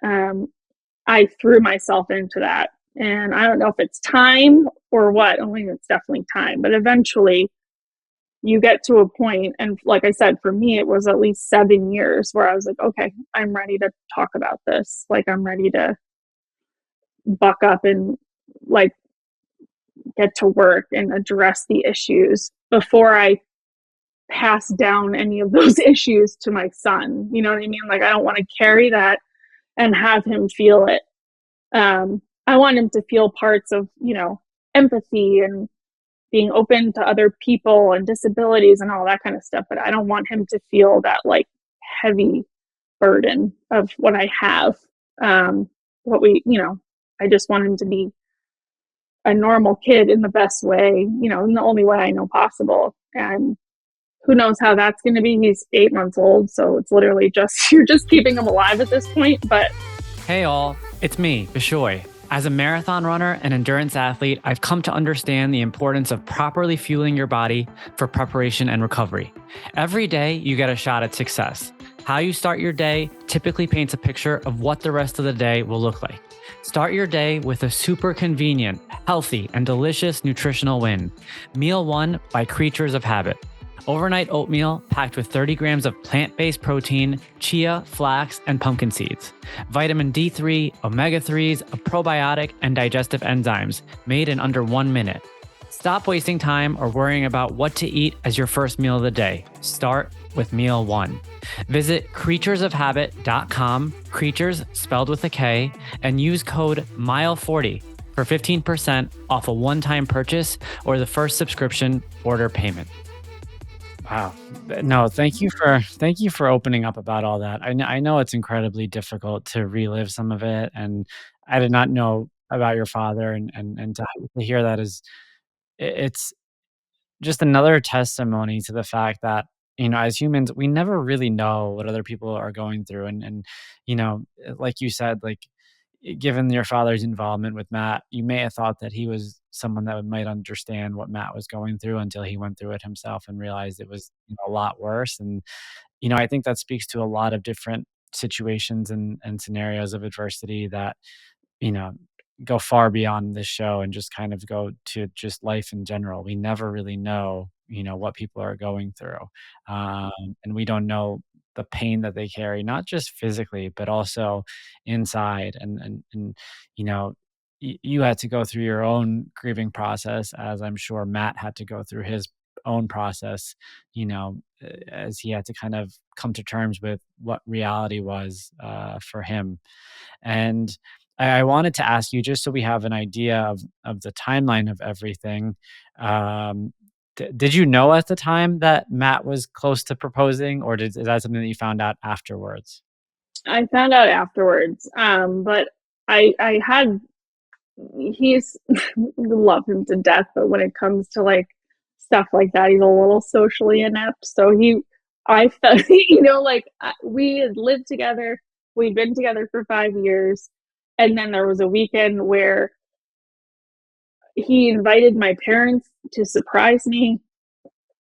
I threw myself into that. And I don't know if it's time or what. I mean, it's definitely time, but eventually you get to a point, and like I said, for me, it was at least 7 years where I was like, okay, I'm ready to talk about this. Like, I'm ready to buck up and like get to work and address the issues before I pass down any of those issues to my son. You know what I mean? Like, I don't want to carry that and have him feel it. I want him to feel parts of, you know, empathy and being open to other people and disabilities and all that kind of stuff. But I don't want him to feel that like heavy burden of what I have. You know, I just want him to be a normal kid in the best way, you know, in the only way I know possible. And who knows how that's going to be. He's 8 months old. So it's literally just, you're just keeping him alive at this point. But hey all, it's me, Bishoy. As a marathon runner and endurance athlete, I've come to understand the importance of properly fueling your body for preparation and recovery. Every day, you get a shot at success. How you start your day typically paints a picture of what the rest of the day will look like. Start your day with a super convenient, healthy, and delicious nutritional win. Meal 1 by Creatures of Habit. Overnight oatmeal packed with 30 grams of plant-based protein, chia, flax, and pumpkin seeds. Vitamin D3, omega-3s, a probiotic, and digestive enzymes made in under 1 minute. Stop wasting time or worrying about what to eat as your first meal of the day. Start with meal 1. Visit creaturesofhabit.com, creatures spelled with a K, and use code MILE40 for 15% off a one-time purchase or the first subscription order payment. Wow. No, thank you for opening up about all that. I know it's incredibly difficult to relive some of it, and I did not know about your father, and to hear that it's just another testimony to the fact that, you know, as humans, we never really know what other people are going through. And, you know, like you said, like, given your father's involvement with Matt, you may have thought that he was someone that might understand what Matt was going through until he went through it himself and realized it was, you know, a lot worse. And, you know, I think that speaks to a lot of different situations and scenarios of adversity that, you know, go far beyond this show and just kind of go to just life in general. We never really know, you know, what people are going through. And we don't know the pain that they carry, not just physically, but also inside. And you know, you had to go through your own grieving process, as I'm sure Matt had to go through his own process, you know, as he had to kind of come to terms with what reality was for him. And I wanted to ask you, just so we have an idea of the timeline of everything. Did you know at the time that Matt was close to proposing, or is that something that you found out afterwards? I found out afterwards. But I had, he's, love him to death, but when it comes to like stuff like that, he's a little socially inept. So I felt, you know, like we had lived together, we'd been together for 5 years. And then there was a weekend where he invited my parents to surprise me.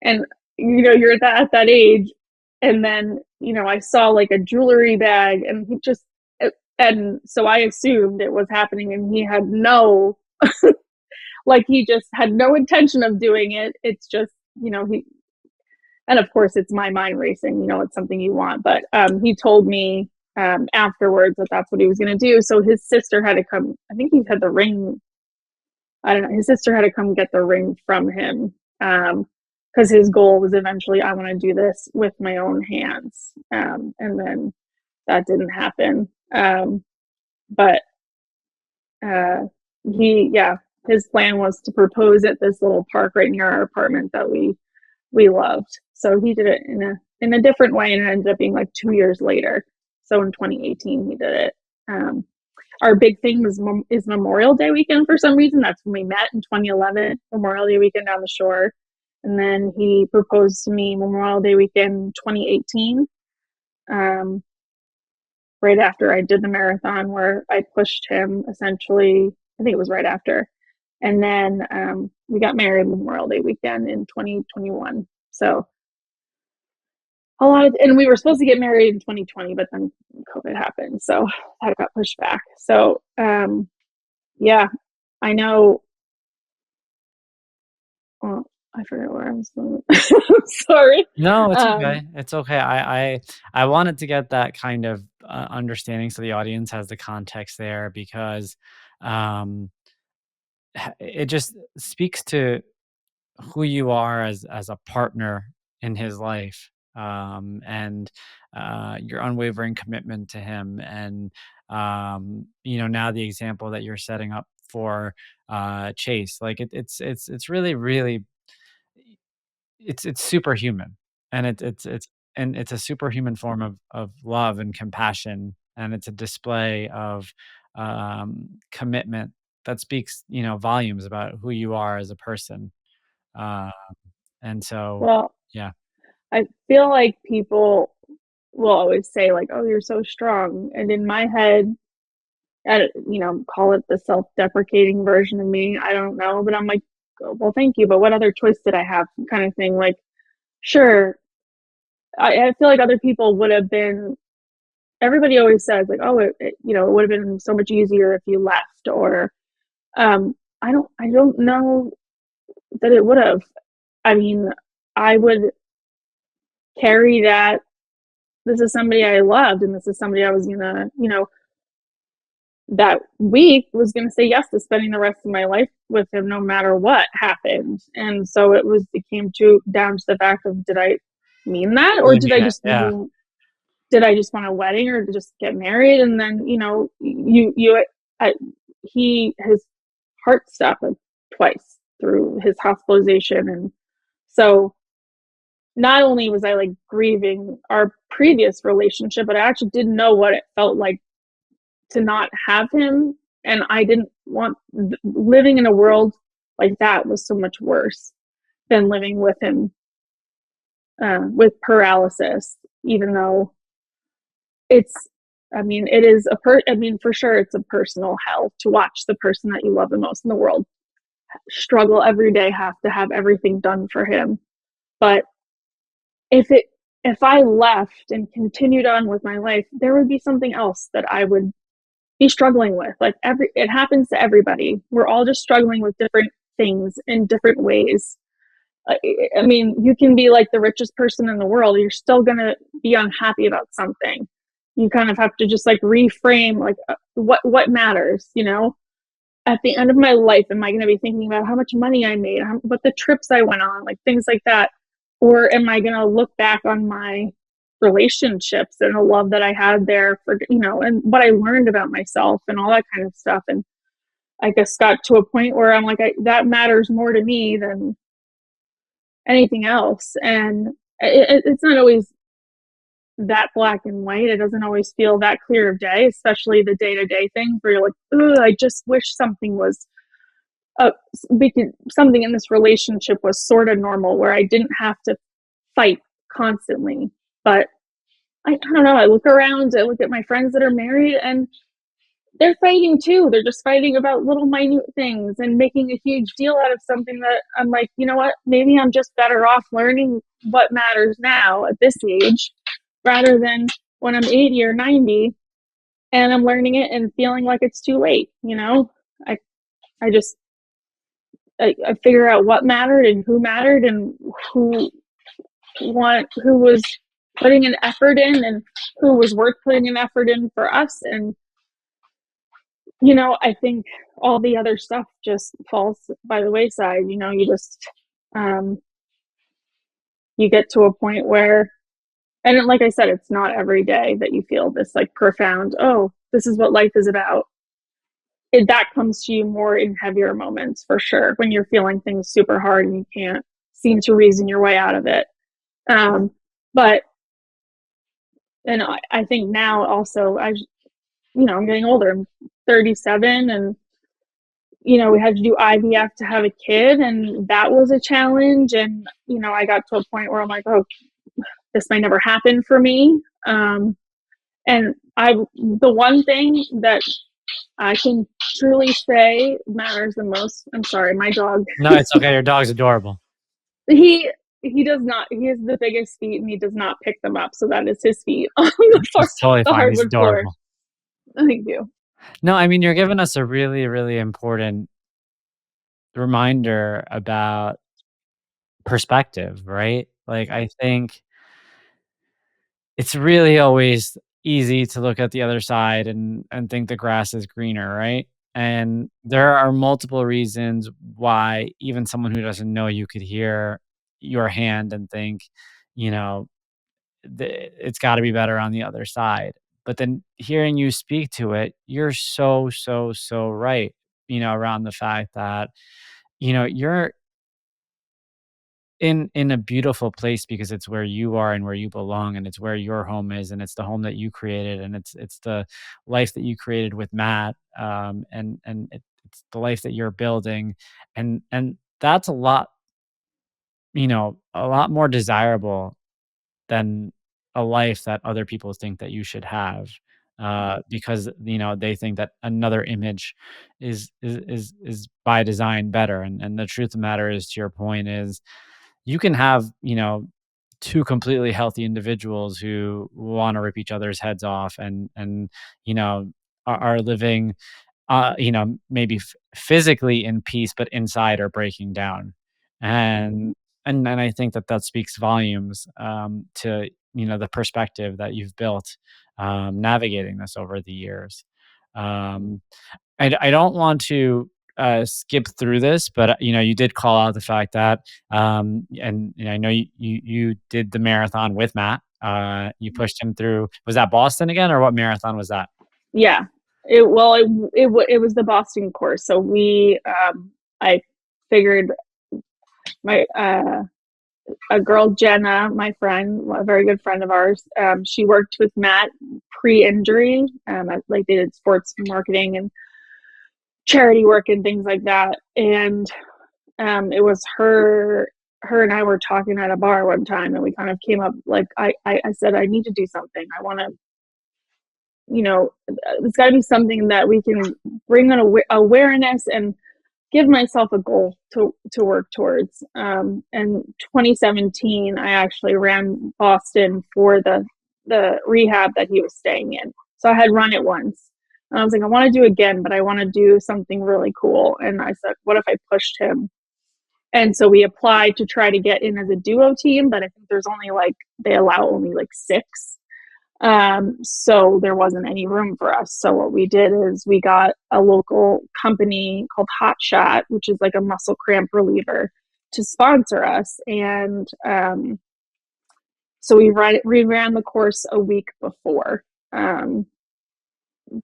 And, you know, you're at that age. And then, you know, I saw like a jewelry bag, and and so I assumed it was happening, and he had he just had no intention of doing it. It's just, you know, and of course it's my mind racing, you know, it's something you want. But he told me afterwards that that's what he was going to do. So his sister had to come. I think he had the ring. I don't know. His sister had to come get the ring from him. because his goal was eventually, I want to do this with my own hands. And then that didn't happen. But his plan was to propose at this little park right near our apartment that we loved. So he did it in a different way, and it ended up being like 2 years later. So in 2018, he did it. Our big thing is Memorial Day weekend for some reason. That's when we met in 2011, Memorial Day weekend down the shore. And then he proposed to me Memorial Day weekend 2018, right after I did the marathon, where I pushed him essentially. I think it was right after. And then we got married Memorial Day weekend in 2021. So and we were supposed to get married in 2020, but then COVID happened. So that got pushed back. So, yeah, I know. Well, I forgot where I was going. Sorry. No, it's okay. It's okay. I wanted to get that kind of understanding so the audience has the context there, because um, it just speaks to who you are as a partner in his life, and your unwavering commitment to him, and now the example that you're setting up for Chase. Like it's really, really, it's superhuman, and it's a superhuman form of love and compassion, and it's a display of commitment that speaks volumes about who you are as a person. uh, and so, Well, yeah. I feel like people will always say like, "Oh, you're so strong," and in my head, call it the self-deprecating version of me. I don't know, but I'm like, oh, well, thank you, but what other choice did I have? Kind of thing. Like, sure, I feel like other people would have been. Everybody always says like, oh, it would have been so much easier if you left, or I don't know that it would have. I mean, I would carry that. This is somebody I loved, and this is somebody I was gonna, that week was gonna say yes to spending the rest of my life with him, no matter what happened. And so it came down to the fact of, did I mean that, or Really mean it, yeah. did I just want a wedding or just get married? And then, I, his heart stopped like twice through his hospitalization. And so not only was I like grieving our previous relationship, but I actually didn't know what it felt like to not have him. And I didn't want living in a world like that was so much worse than living with him with paralysis, even though it is for sure it's a personal hell to watch the person that you love the most in the world struggle every day, have to have everything done for him. But if I left and continued on with my life, there would be something else that I would be struggling with. Like it happens to everybody. We're all just struggling with different things in different ways. You can be like the richest person in the world, you're still going to be unhappy about something. You kind of have to just like reframe, like what matters, at the end of my life, am I going to be thinking about how much money I made, what the trips I went on, like things like that? Or am I going to look back on my relationships and the love that I had there and what I learned about myself and all that kind of stuff? And I guess got to a point where I'm like, that matters more to me than anything else. And it's not always that black and white. It doesn't always feel that clear of day, especially the day-to-day things where you're like, ugh, I just wish something was something in this relationship was sort of normal, where I didn't have to fight constantly. But I don't know, I look around, I look at my friends that are married, and they're fighting too. They're just fighting about little minute things and making a huge deal out of something that I'm like, you know what, maybe I'm just better off learning what matters now at this age, rather than when I'm 80 or 90 and I'm learning it and feeling like it's too late. I just I figure out what mattered and who was putting an effort in and who was worth putting an effort in for us. And I think all the other stuff just falls by the wayside. You just you get to a point where, and like I said, it's not every day that you feel this like profound, oh, this is what life is about. That comes to you more in heavier moments for sure, when you're feeling things super hard and you can't seem to reason your way out of it. But and I think now also, I'm getting older. I'm 37, and we had to do IVF to have a kid, and that was a challenge. And I got to a point where I'm like, oh, this might never happen for me. And the one thing that I can truly say matters the most. I'm sorry, my dog. No, it's okay. Your dog's adorable. He does not. He has the biggest feet, and he does not pick them up. So that is his feet on It's totally the fine. He's hardwood floor. adorable. Thank you. No, I mean, you're giving us a really, really important reminder about perspective, right? Like, I think it's really always easy to look at the other side and think the grass is greener, right? And there are multiple reasons why even someone who doesn't know you could hear your hand and think, you know, it's got to be better on the other side. But then hearing you speak to it, you're so, so, so right, around the fact that, you're in a beautiful place because it's where you are and where you belong, and it's where your home is, and it's the home that you created, and it's the life that you created with Matt, it's the life that you're building, and that's a lot more desirable than a life that other people think that you should have, because they think that another image is by design better, and the truth of the matter is, to your point, is you can have, two completely healthy individuals who want to rip each other's heads off and you know are living, maybe physically in peace, but inside are breaking down. And and I think that that speaks volumes, to the perspective that you've built, navigating this over the years. Um, I don't want to skip through this, but you did call out the fact that, and I know you did the marathon with Matt. You pushed him through. Was that Boston again, or what marathon was that? Yeah. It was the Boston course. So I figured my a girl, Jenna, my friend, a very good friend of ours, she worked with Matt pre-injury. Like they did sports marketing and charity work and things like that. And it was her and I were talking at a bar one time, and we kind of came up like I said, I need to do something. I want to, it's got to be something that we can bring an awareness and give myself a goal to work towards. And 2017, I actually ran Boston for the rehab that he was staying in. So I had run it once. And I was like, I want to do it again, but I want to do something really cool. And I said, what if I pushed him? And so we applied to try to get in as a duo team, but I think there's only they allow only six. So there wasn't any room for us. So what we did is we got a local company called Hot Shot, which is like a muscle cramp reliever, to sponsor us. And so we ran the course a week before,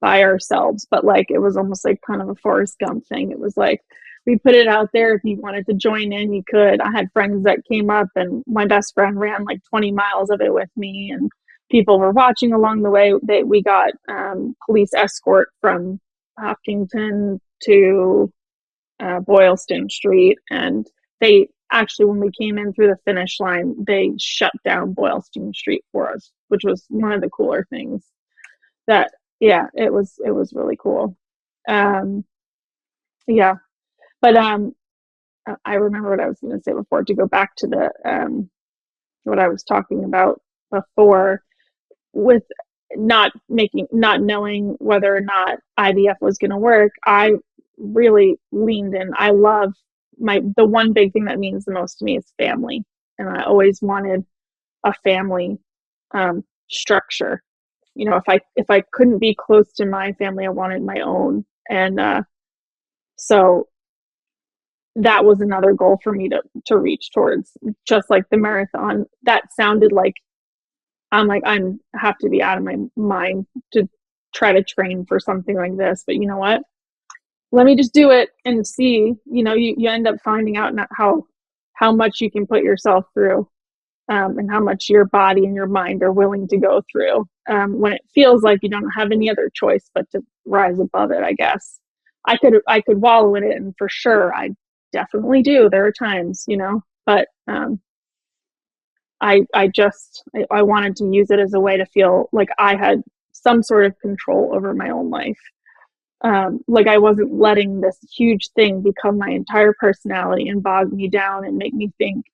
by ourselves, but it was almost like kind of a Forrest Gump thing. It was like we put it out there. If you wanted to join in, you could. I had friends that came up, and my best friend ran 20 miles of it with me, and people were watching along the way. We got police escort from Hopkinton to Boylston Street, and they actually, when we came in through the finish line, they shut down Boylston Street for us, which was one of the cooler things. That Yeah, it was really cool. Um, yeah, but I remember what I was going to say before. To go back to the what I was talking about before, with not knowing whether or not IVF was going to work, I really leaned in. I love the one big thing that means the most to me is family, and I always wanted a family structure. If I couldn't be close to my family, I wanted my own. And so that was another goal for me to reach towards, just like the marathon. That sounded like I'm have to be out of my mind to try to train for something like this. But you know what? Let me just do it and see. You end up finding out not how much you can put yourself through, and how much your body and your mind are willing to go through, when it feels like you don't have any other choice but to rise above it. I guess I could wallow in it, and for sure I definitely do. There are times, but I wanted to use it as a way to feel like I had some sort of control over my own life. Like I wasn't letting this huge thing become my entire personality and bog me down and make me think,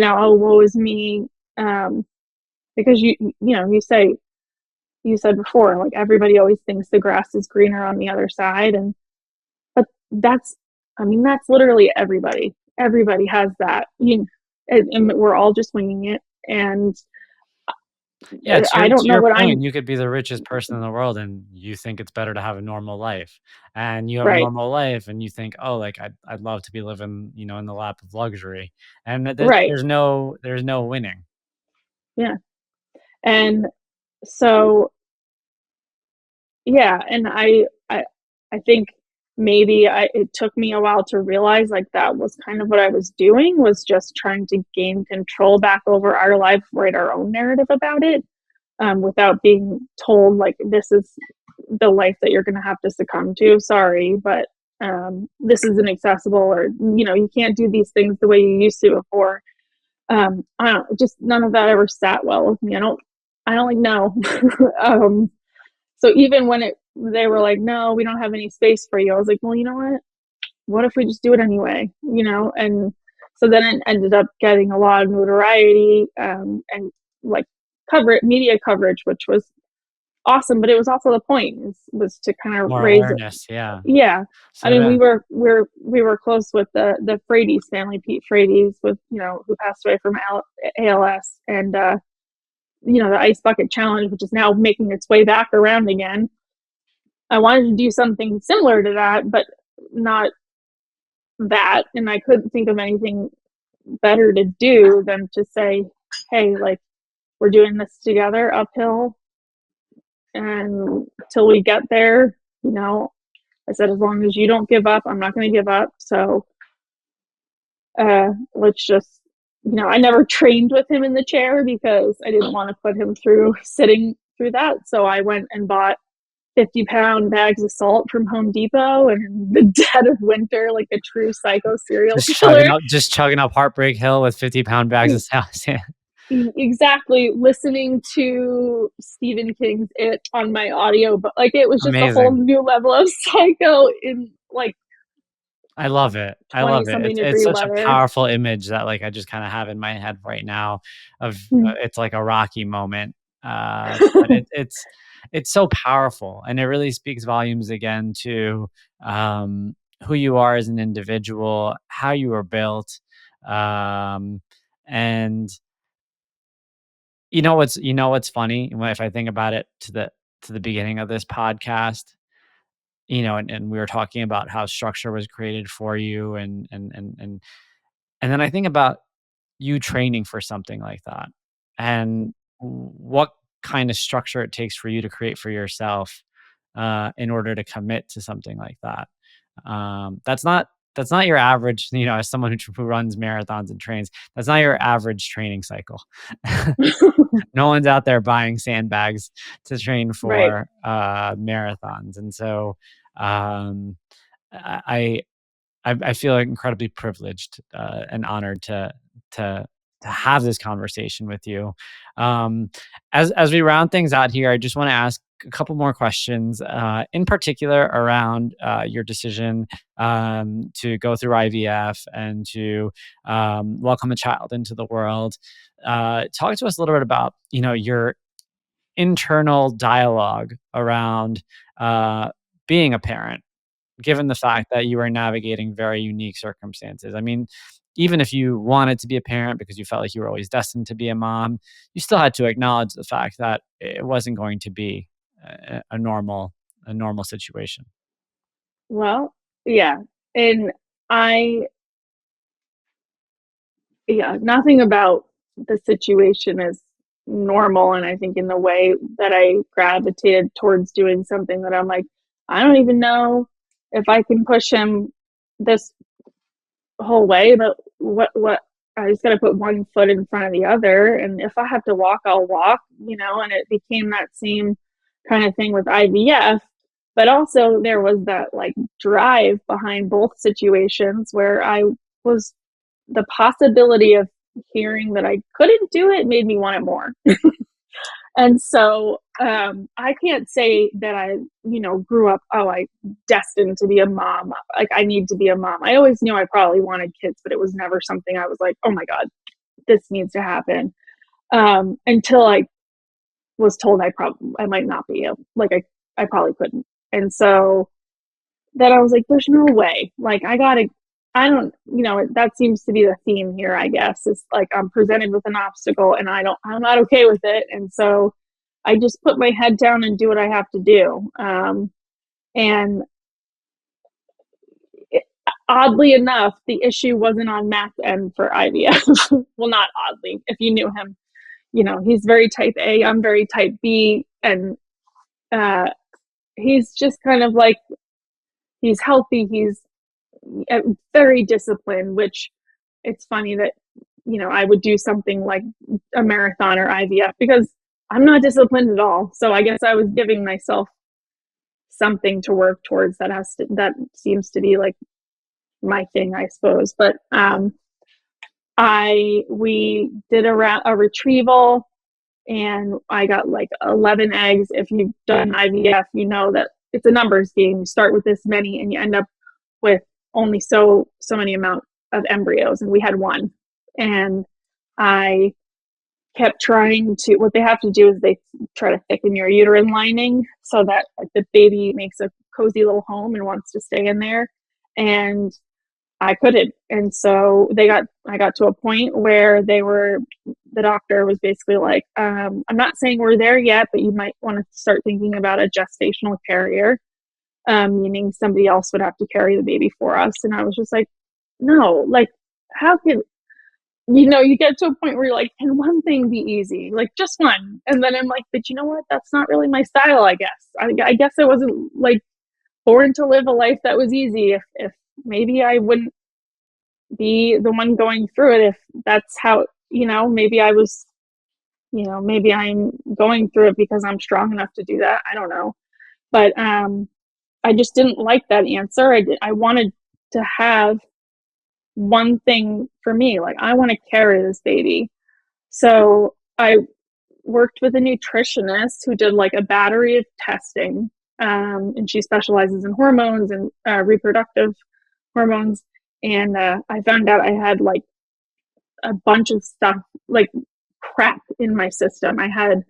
oh, woe is me. Because you said before, like everybody always thinks the grass is greener on the other side, but that's literally everybody. Everybody has that, and we're all just winging it. And Yeah, to I your, don't to know your what point, I'm you could be the richest person in the world and you think it's better to have a normal life. And you have a right, normal life and you think, oh, like I'd love to be living, in the lap of luxury. And right, there's no winning. yeah. And so, yeah, and I think maybe it took me a while to realize like that was kind of what I was doing, was just trying to gain control back over our life, write our own narrative about it, without being told like this is the life that you're going to have to succumb to. Sorry, but this isn't accessible, or you can't do these things the way you used to before. I don't, just none of that ever sat well with me. I don't like no. So even when they were like, no, we don't have any space for you, I was like, well, you know what if we just do it anyway, and so then it ended up getting a lot of notoriety, and like media coverage, which was awesome, but it was also the point, was to kind of More raise. awareness. Yeah. Yeah, I So mean, yeah, we were close with the Frady's family, Pete Frady's, with who passed away from ALS, and the ice bucket challenge, which is now making its way back around again. I wanted to do something similar to that, but not that, and I couldn't think of anything better to do than to say, hey, like, we're doing this together uphill, and till we get there, I said, as long as you don't give up, I'm not going to give up. So let's just, I never trained with him in the chair because I didn't want to put him through sitting through that. So I went and bought 50-pound bags of salt from Home Depot, and in the dead of winter, like a true psycho serial killer. just chugging up Heartbreak Hill with 50-pound bags of salad. Exactly, listening to Stephen King's It on my audio, but like it was just a whole Amazing. new level of psycho in like I love it. I 20 love it. something It's degree such a weather. powerful image that like I just kind of have in my head right now of it's like a Rocky moment. But it's so powerful and it really speaks volumes again to who you are as an individual, how you were built. Um, and what's funny if I think about it to the beginning of this podcast, and we were talking about how structure was created for you and then I think about you training for something like that and what kind of structure it takes for you to create for yourself in order to commit to something like that. That's not your average, as someone who runs marathons and trains, that's not your average training cycle. No one's out there buying sandbags to train Right. for marathons. And so um, I, I feel incredibly privileged and honored to have this conversation with you. Um, as we round things out here, I just want to ask a couple more questions, in particular around your decision to go through IVF and to welcome a child into the world. Talk to us a little bit about your internal dialogue around being a parent, given the fact that you are navigating very unique circumstances. I mean, even if you wanted to be a parent because you felt like you were always destined to be a mom, you still had to acknowledge the fact that it wasn't going to be a normal situation. Well, yeah. And I yeah, nothing about the situation is normal. And I think in the way that I gravitated towards doing something that I'm like, I don't even know if I can push him this whole way, but what I just got to put one foot in front of the other. And if I have to walk, I'll walk, and it became that same kind of thing with IVF. But also there was that like drive behind both situations where I was the possibility of hearing that I couldn't do it made me want it more. And so I can't say that I, grew up, I destined to be a mom. Like I need to be a mom. I always knew I probably wanted kids, but it was never something I was like, oh my God, this needs to happen. Until I was told I might not be I probably couldn't. And so then I was like, there's no way. Like I don't, that seems to be the theme here, I guess. Is like I'm presented with an obstacle and I'm not okay with it. And so I just put my head down and do what I have to do. And it, oddly enough, the issue wasn't on Matt's end for IVF. Well, not oddly. If you knew him, he's very type A. I'm very type B. And he's just kind of like, he's healthy. He's very disciplined, which it's funny that, I would do something like a marathon or IVF because I'm not disciplined at all. So I guess I was giving myself something to work towards that seems to be like my thing, I suppose. But we did a retrieval and I got like 11 eggs. If you've done IVF, you know that it's a numbers game. You start with this many and you end up with only so many amount of embryos, and we had one. And I kept trying to, what they have to do is they try to thicken your uterine lining so that like the baby makes a cozy little home and wants to stay in there. And I couldn't. And so I got to a point where the doctor was basically like, I'm not saying we're there yet, but you might want to start thinking about a gestational carrier, meaning somebody else would have to carry the baby for us. And I was just like, no, like, how can, you get to a point where you're like, can one thing be easy? Like just one. And then I'm like, but you know what? That's not really my style, I guess. I guess I wasn't like born to live a life that was easy. If maybe I wouldn't be the one going through it if that's how, maybe I was, maybe I'm going through it because I'm strong enough to do that. I don't know. But I just didn't like that answer. I wanted to have one thing for me. Like, I want to carry this baby. So I worked with a nutritionist who did like a battery of testing. And she specializes in hormones and reproductive hormones. And I found out I had like a bunch of stuff, like crap in my system. I had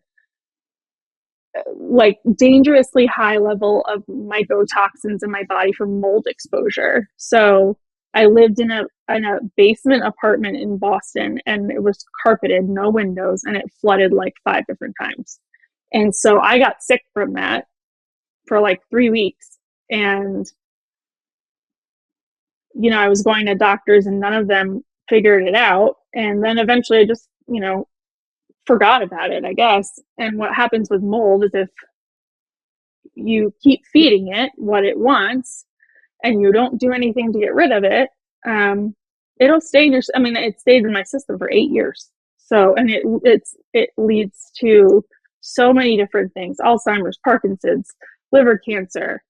like dangerously high level of mycotoxins in my body from mold exposure. So I lived in a basement apartment in Boston, and it was carpeted, no windows, and it flooded like 5 different times. And so I got sick from that for like 3 weeks. And I was going to doctors and none of them figured it out. And then eventually I just, forgot about it, I guess. And what happens with mold is if you keep feeding it what it wants and you don't do anything to get rid of it, it'll stay in it stayed in my system for 8 years. So, and it leads to so many different things: Alzheimer's, Parkinson's, liver cancer.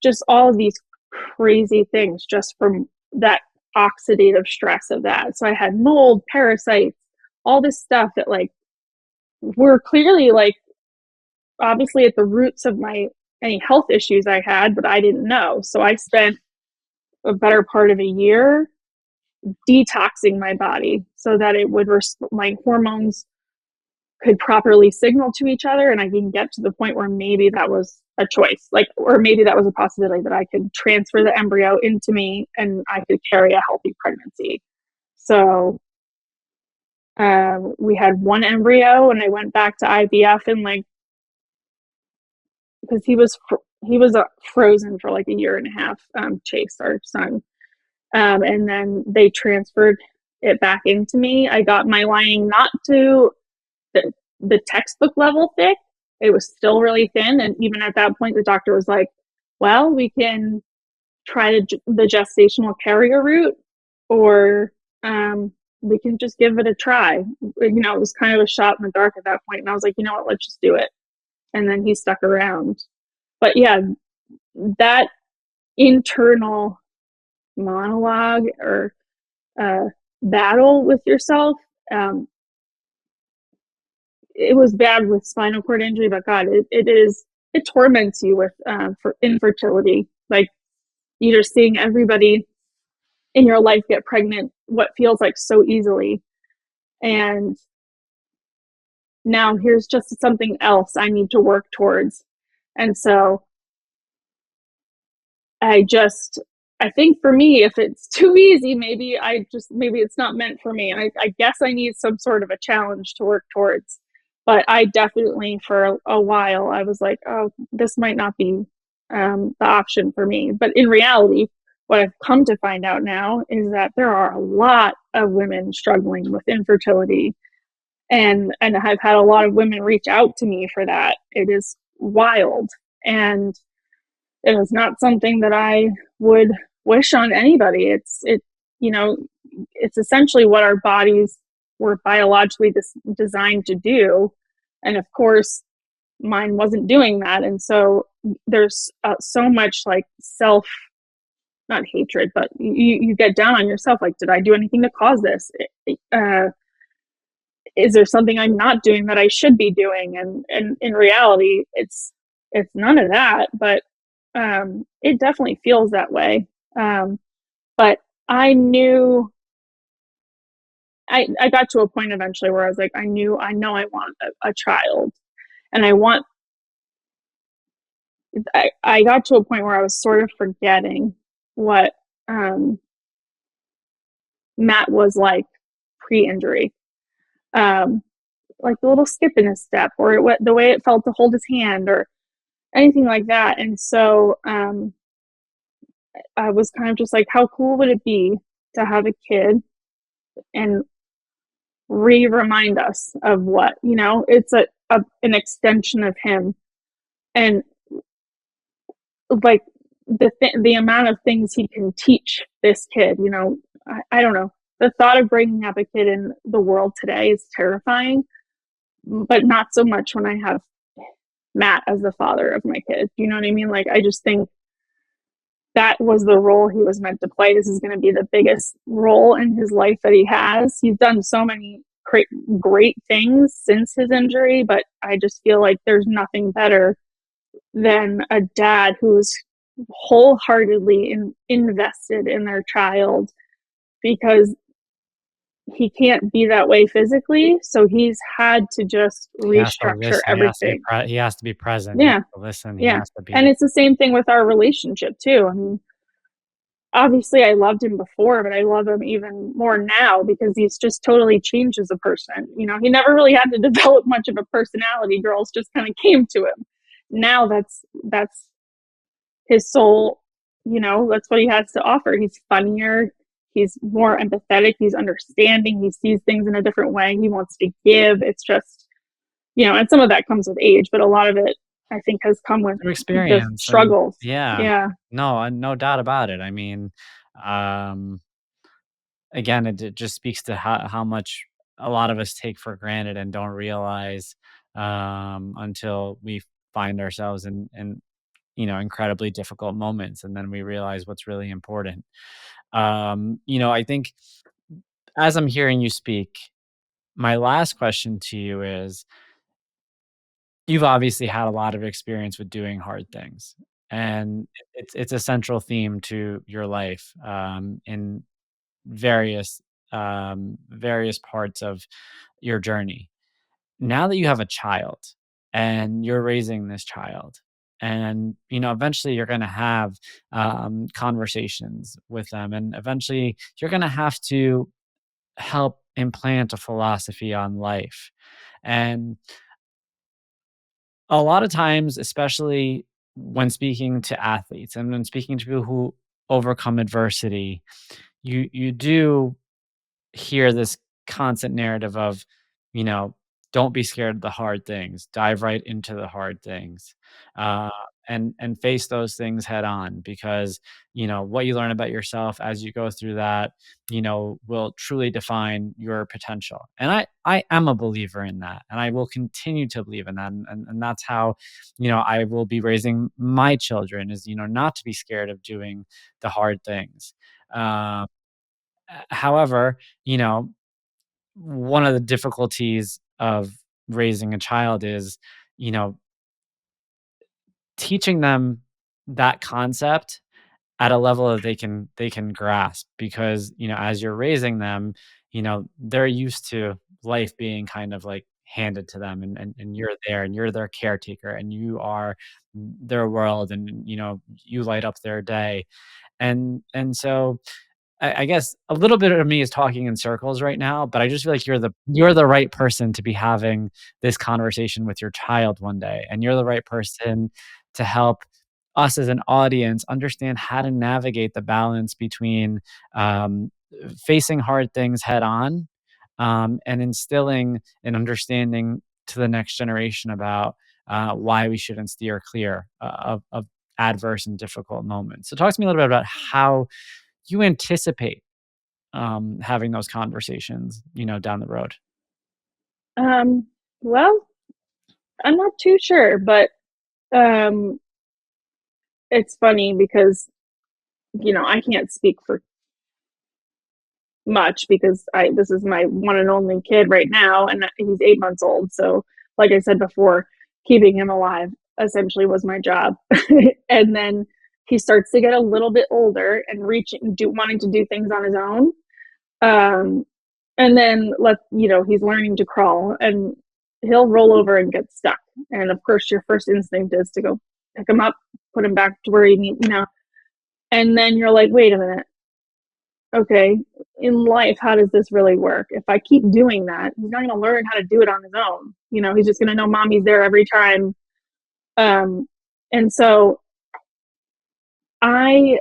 Just all of these crazy things just from that oxidative stress of that. So I had mold, parasites, all this stuff that like were clearly like obviously at the roots of any health issues I had, but I didn't know. So I spent a better part of a year detoxing my body so that it would my hormones could properly signal to each other, and I can get to the point where maybe that was a choice, like, or maybe that was a possibility that I could transfer the embryo into me and I could carry a healthy pregnancy. So we had one embryo, and I went back to IVF and like, because he was frozen for like a year and a half, Chase, our son. And then they transferred it back into me. I got my lining not to the textbook level thick. It was still really thin. And even at that point, the doctor was like, well, we can try the gestational carrier route, or we can just give it a try. It was kind of a shot in the dark at that point. And I was like, you know what, let's just do it. And then he stuck around. But yeah, that internal monologue or battle with yourself, it was bad with spinal cord injury, but God, it torments you with for infertility. Like, you're seeing everybody in your life get pregnant, what feels like so easily, and now here's just something else I need to work towards. And so I think for me, if it's too easy, maybe it's not meant for me. I guess I need some sort of a challenge to work towards. But I definitely, for a while, I was like, oh, this might not be the option for me. But in reality, what I've come to find out now is that there are a lot of women struggling with infertility. And I've had a lot of women reach out to me for that. It is wild. And it is not something that I would wish on anybody. It's essentially what our bodies were biologically designed to do. And of course, mine wasn't doing that. And so there's so much like not hatred, but you get down on yourself. Like, did I do anything to cause this? Is there something I'm not doing that I should be doing? And in reality, it's none of that, but it definitely feels that way. But I knew I got to a point eventually where I was like, I know I want a child, and I got to a point where I was sort of forgetting what Matt was like pre-injury. Like the little skip in his step, or the way it felt to hold his hand, or anything like that. And so I was kind of just like, how cool would it be to have a kid and remind us of what, it's an extension of him. And like the amount of things he can teach this kid, I don't know. The thought of bringing up a kid in the world today is terrifying, but not so much when I have Matt as the father of my kid. You know what I mean? Like, I just think that was the role he was meant to play. This is going to be the biggest role in his life that he has. He's done so many great things since his injury, but I just feel like there's nothing better than a dad who's wholeheartedly invested in their child, because he can't be that way physically, so he's had to just restructure everything. He has to be present. Yeah. Listen. Yeah. And it's the same thing with our relationship too. I mean, obviously I loved him before, but I love him even more now because he's just totally changed as a person. He never really had to develop much of a personality. Girls just kind of came to him. Now that's his soul, that's what he has to offer. He's funnier. He's more empathetic. He's understanding. He sees things in a different way. He wants to give. It's just, and some of that comes with age, but a lot of it, I think, has come with experience, struggles. Yeah. No doubt about it. I mean, again, it just speaks to how much a lot of us take for granted and don't realize until we find ourselves in incredibly difficult moments, and then we realize what's really important. I think as I'm hearing you speak, my last question to you is, you've obviously had a lot of experience with doing hard things, and it's a central theme to your life, in various various parts of your journey. Now that you have a child and you're raising this child, and eventually you're going to have conversations with them, and eventually you're going to have to help implant a philosophy on life. And a lot of times, especially when speaking to athletes and when speaking to people who overcome adversity, you do hear this constant narrative of, you know, don't be scared of the hard things, dive right into the hard things, uh, and face those things head on, because what you learn about yourself as you go through that, will truly define your potential. And I am a believer in that, and I will continue to believe in that, and that's how I will be raising my children, is not to be scared of doing the hard things. Um, However, one of the difficulties of raising a child is, you know, teaching them that concept at a level that they can grasp, because, as you're raising them, they're used to life being kind of like handed to them, and you're there and you're their caretaker and you are their world, and you light up their day. And so I guess a little bit of me is talking in circles right now, but I just feel like you're the right person to be having this conversation with your child one day, and you're the right person to help us as an audience understand how to navigate the balance between um, facing hard things head on, and instilling an understanding to the next generation about why we shouldn't steer clear of adverse and difficult moments. So, talk to me a little bit about how you anticipate having those conversations, down the road. Well, I'm not too sure, but um, it's funny because I can't speak for much because I this is my one and only kid right now, and he's 8 months old. So, like I said before, keeping him alive essentially was my job. And then he starts to get a little bit older and wanting to do things on his own. Um, and then he's learning to crawl, and he'll roll over and get stuck. And of course, your first instinct is to go pick him up, put him back to where he needs. And then you're like, wait a minute, okay, in life, how does this really work? If I keep doing that, he's not going to learn how to do it on his own. He's just going to know mommy's there every time. Um, and so I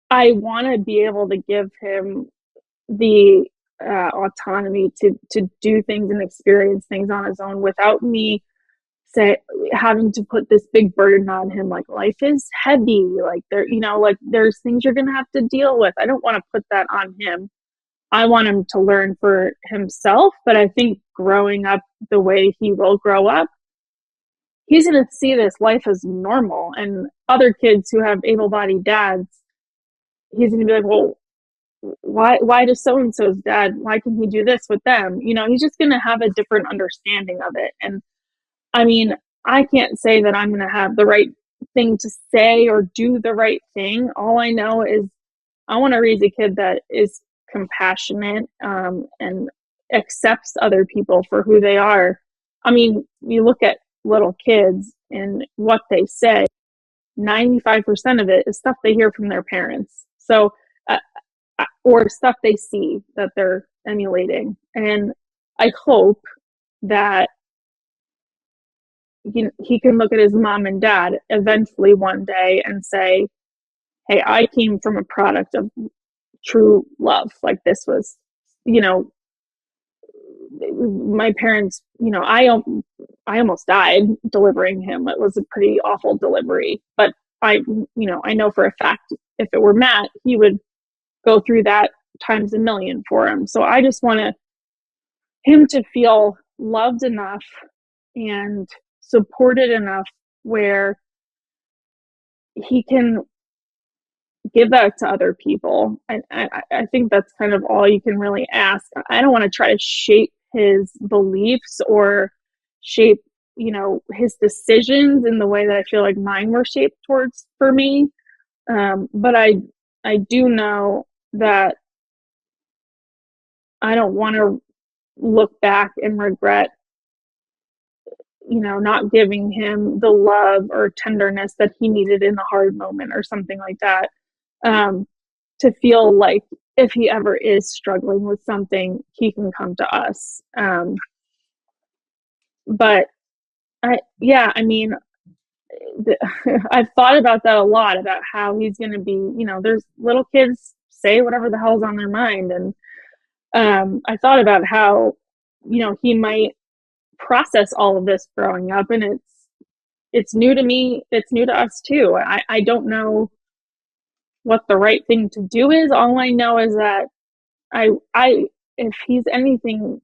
I want to be able to give him the autonomy to do things and experience things on his own without me say having to put this big burden on him, like life is heavy, like there's things you're gonna have to deal with. I don't want to put that on him. I want him to learn for himself, but I think growing up the way he will grow up, he's going to see this life as normal, and other kids who have able-bodied dads, he's going to be like, well, why does so and so's dad, why can he do this with them? He's just going to have a different understanding of it. And I mean, I can't say that I'm going to have the right thing to say or do the right thing. All I know is I want to raise a kid that is compassionate, and accepts other people for who they are. I mean, you look at little kids and what they say, 95% of it is stuff they hear from their parents. So, or stuff they see that they're emulating. And I hope that he can look at his mom and dad eventually one day and say, hey, I came from a product of true love. Like this was, my parents, I almost died delivering him. It was a pretty awful delivery, but I know for a fact if it were Matt, he would go through that times a million for him. So I just want him to feel loved enough and supported enough where he can give that to other people. And I think that's kind of all you can really ask. I don't want to try to shape his beliefs or shape, his decisions in the way that I feel like mine were shaped towards for me. But I do know that I don't want to look back and regret, not giving him the love or tenderness that he needed in the hard moment or something like that. To feel like if he ever is struggling with something, he can come to us. But I mean, I've thought about that a lot, about how he's going to be, there's little kids say whatever the hell's on their mind. And I thought about how, he might process all of this growing up, and it's new to me. It's new to us too. I don't know what the right thing to do is. All I know is that I if he's anything,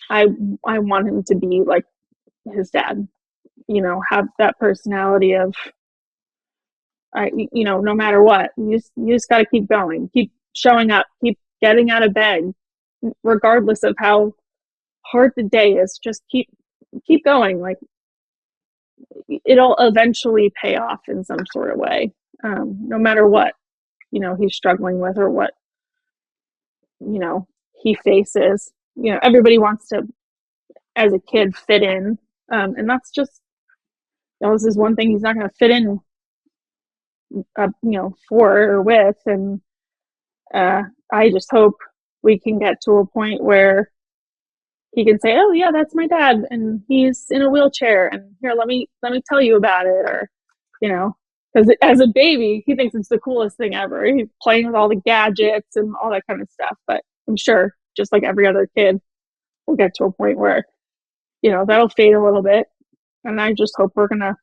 I want him to be like his dad, have that personality of, no matter what, you just got to keep going, keep showing up, keep getting out of bed, regardless of how hard the day is. Just keep going. Like, it'll eventually pay off in some sort of way, no matter what, he's struggling with, or what, he faces. Everybody wants to, as a kid, fit in. And that's just, this is one thing he's not going to fit in, for or with. And I just hope we can get to a point where he can say, oh yeah, that's my dad, and he's in a wheelchair, and here, let me tell you about it. Or, because as a baby, he thinks it's the coolest thing ever. He's playing with all the gadgets and all that kind of stuff. But I'm sure, just like every other kid, we'll get to a point where, that'll fade a little bit. And I just hope we're going to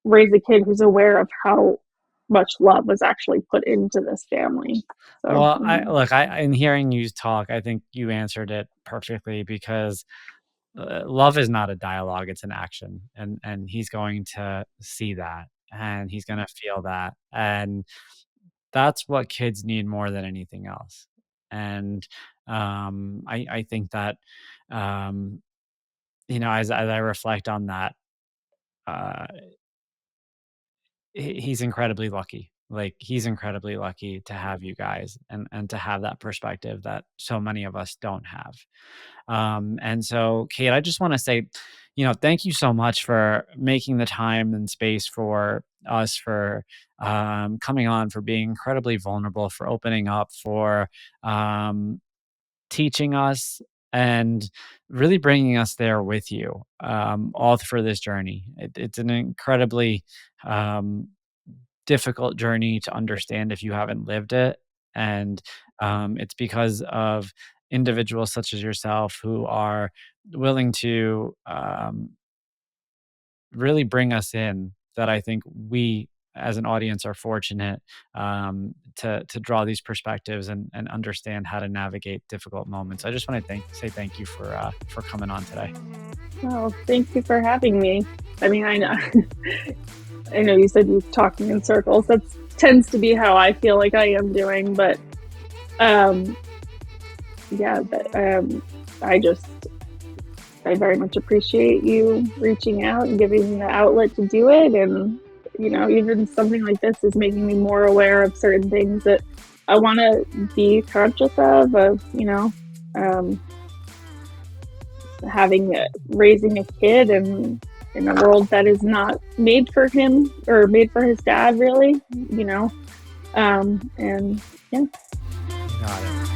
raise a kid who's aware of how much love was actually put into this family. So, well, in hearing you talk, I think you answered it perfectly, because love is not a dialogue, it's an action. And he's going to see that, and he's going to feel that. And that's what kids need more than anything else. And I think that, as I reflect on that, he's incredibly lucky. Like, he's incredibly lucky to have you guys, and to have that perspective that so many of us don't have. And so, Kate, I just want to say, thank you so much for making the time and space for us, for coming on, for being incredibly vulnerable, for opening up, for teaching us, and really bringing us there with you, all for this journey. It's an incredibly difficult journey to understand if you haven't lived it. And it's because of individuals such as yourself who are willing to really bring us in, that I think we as an audience are fortunate to draw these perspectives, and understand how to navigate difficult moments. I just want to say thank you for coming on today. Well, thank you for having me. I mean, I know I know you said you're talking in circles. That tends to be how I feel like I am doing, but I very much appreciate you reaching out and giving me the outlet to do it. And, even something like this is making me more aware of certain things that I want to be conscious of, raising a kid in a world that is not made for him, or made for his dad, really, and yeah. Got it.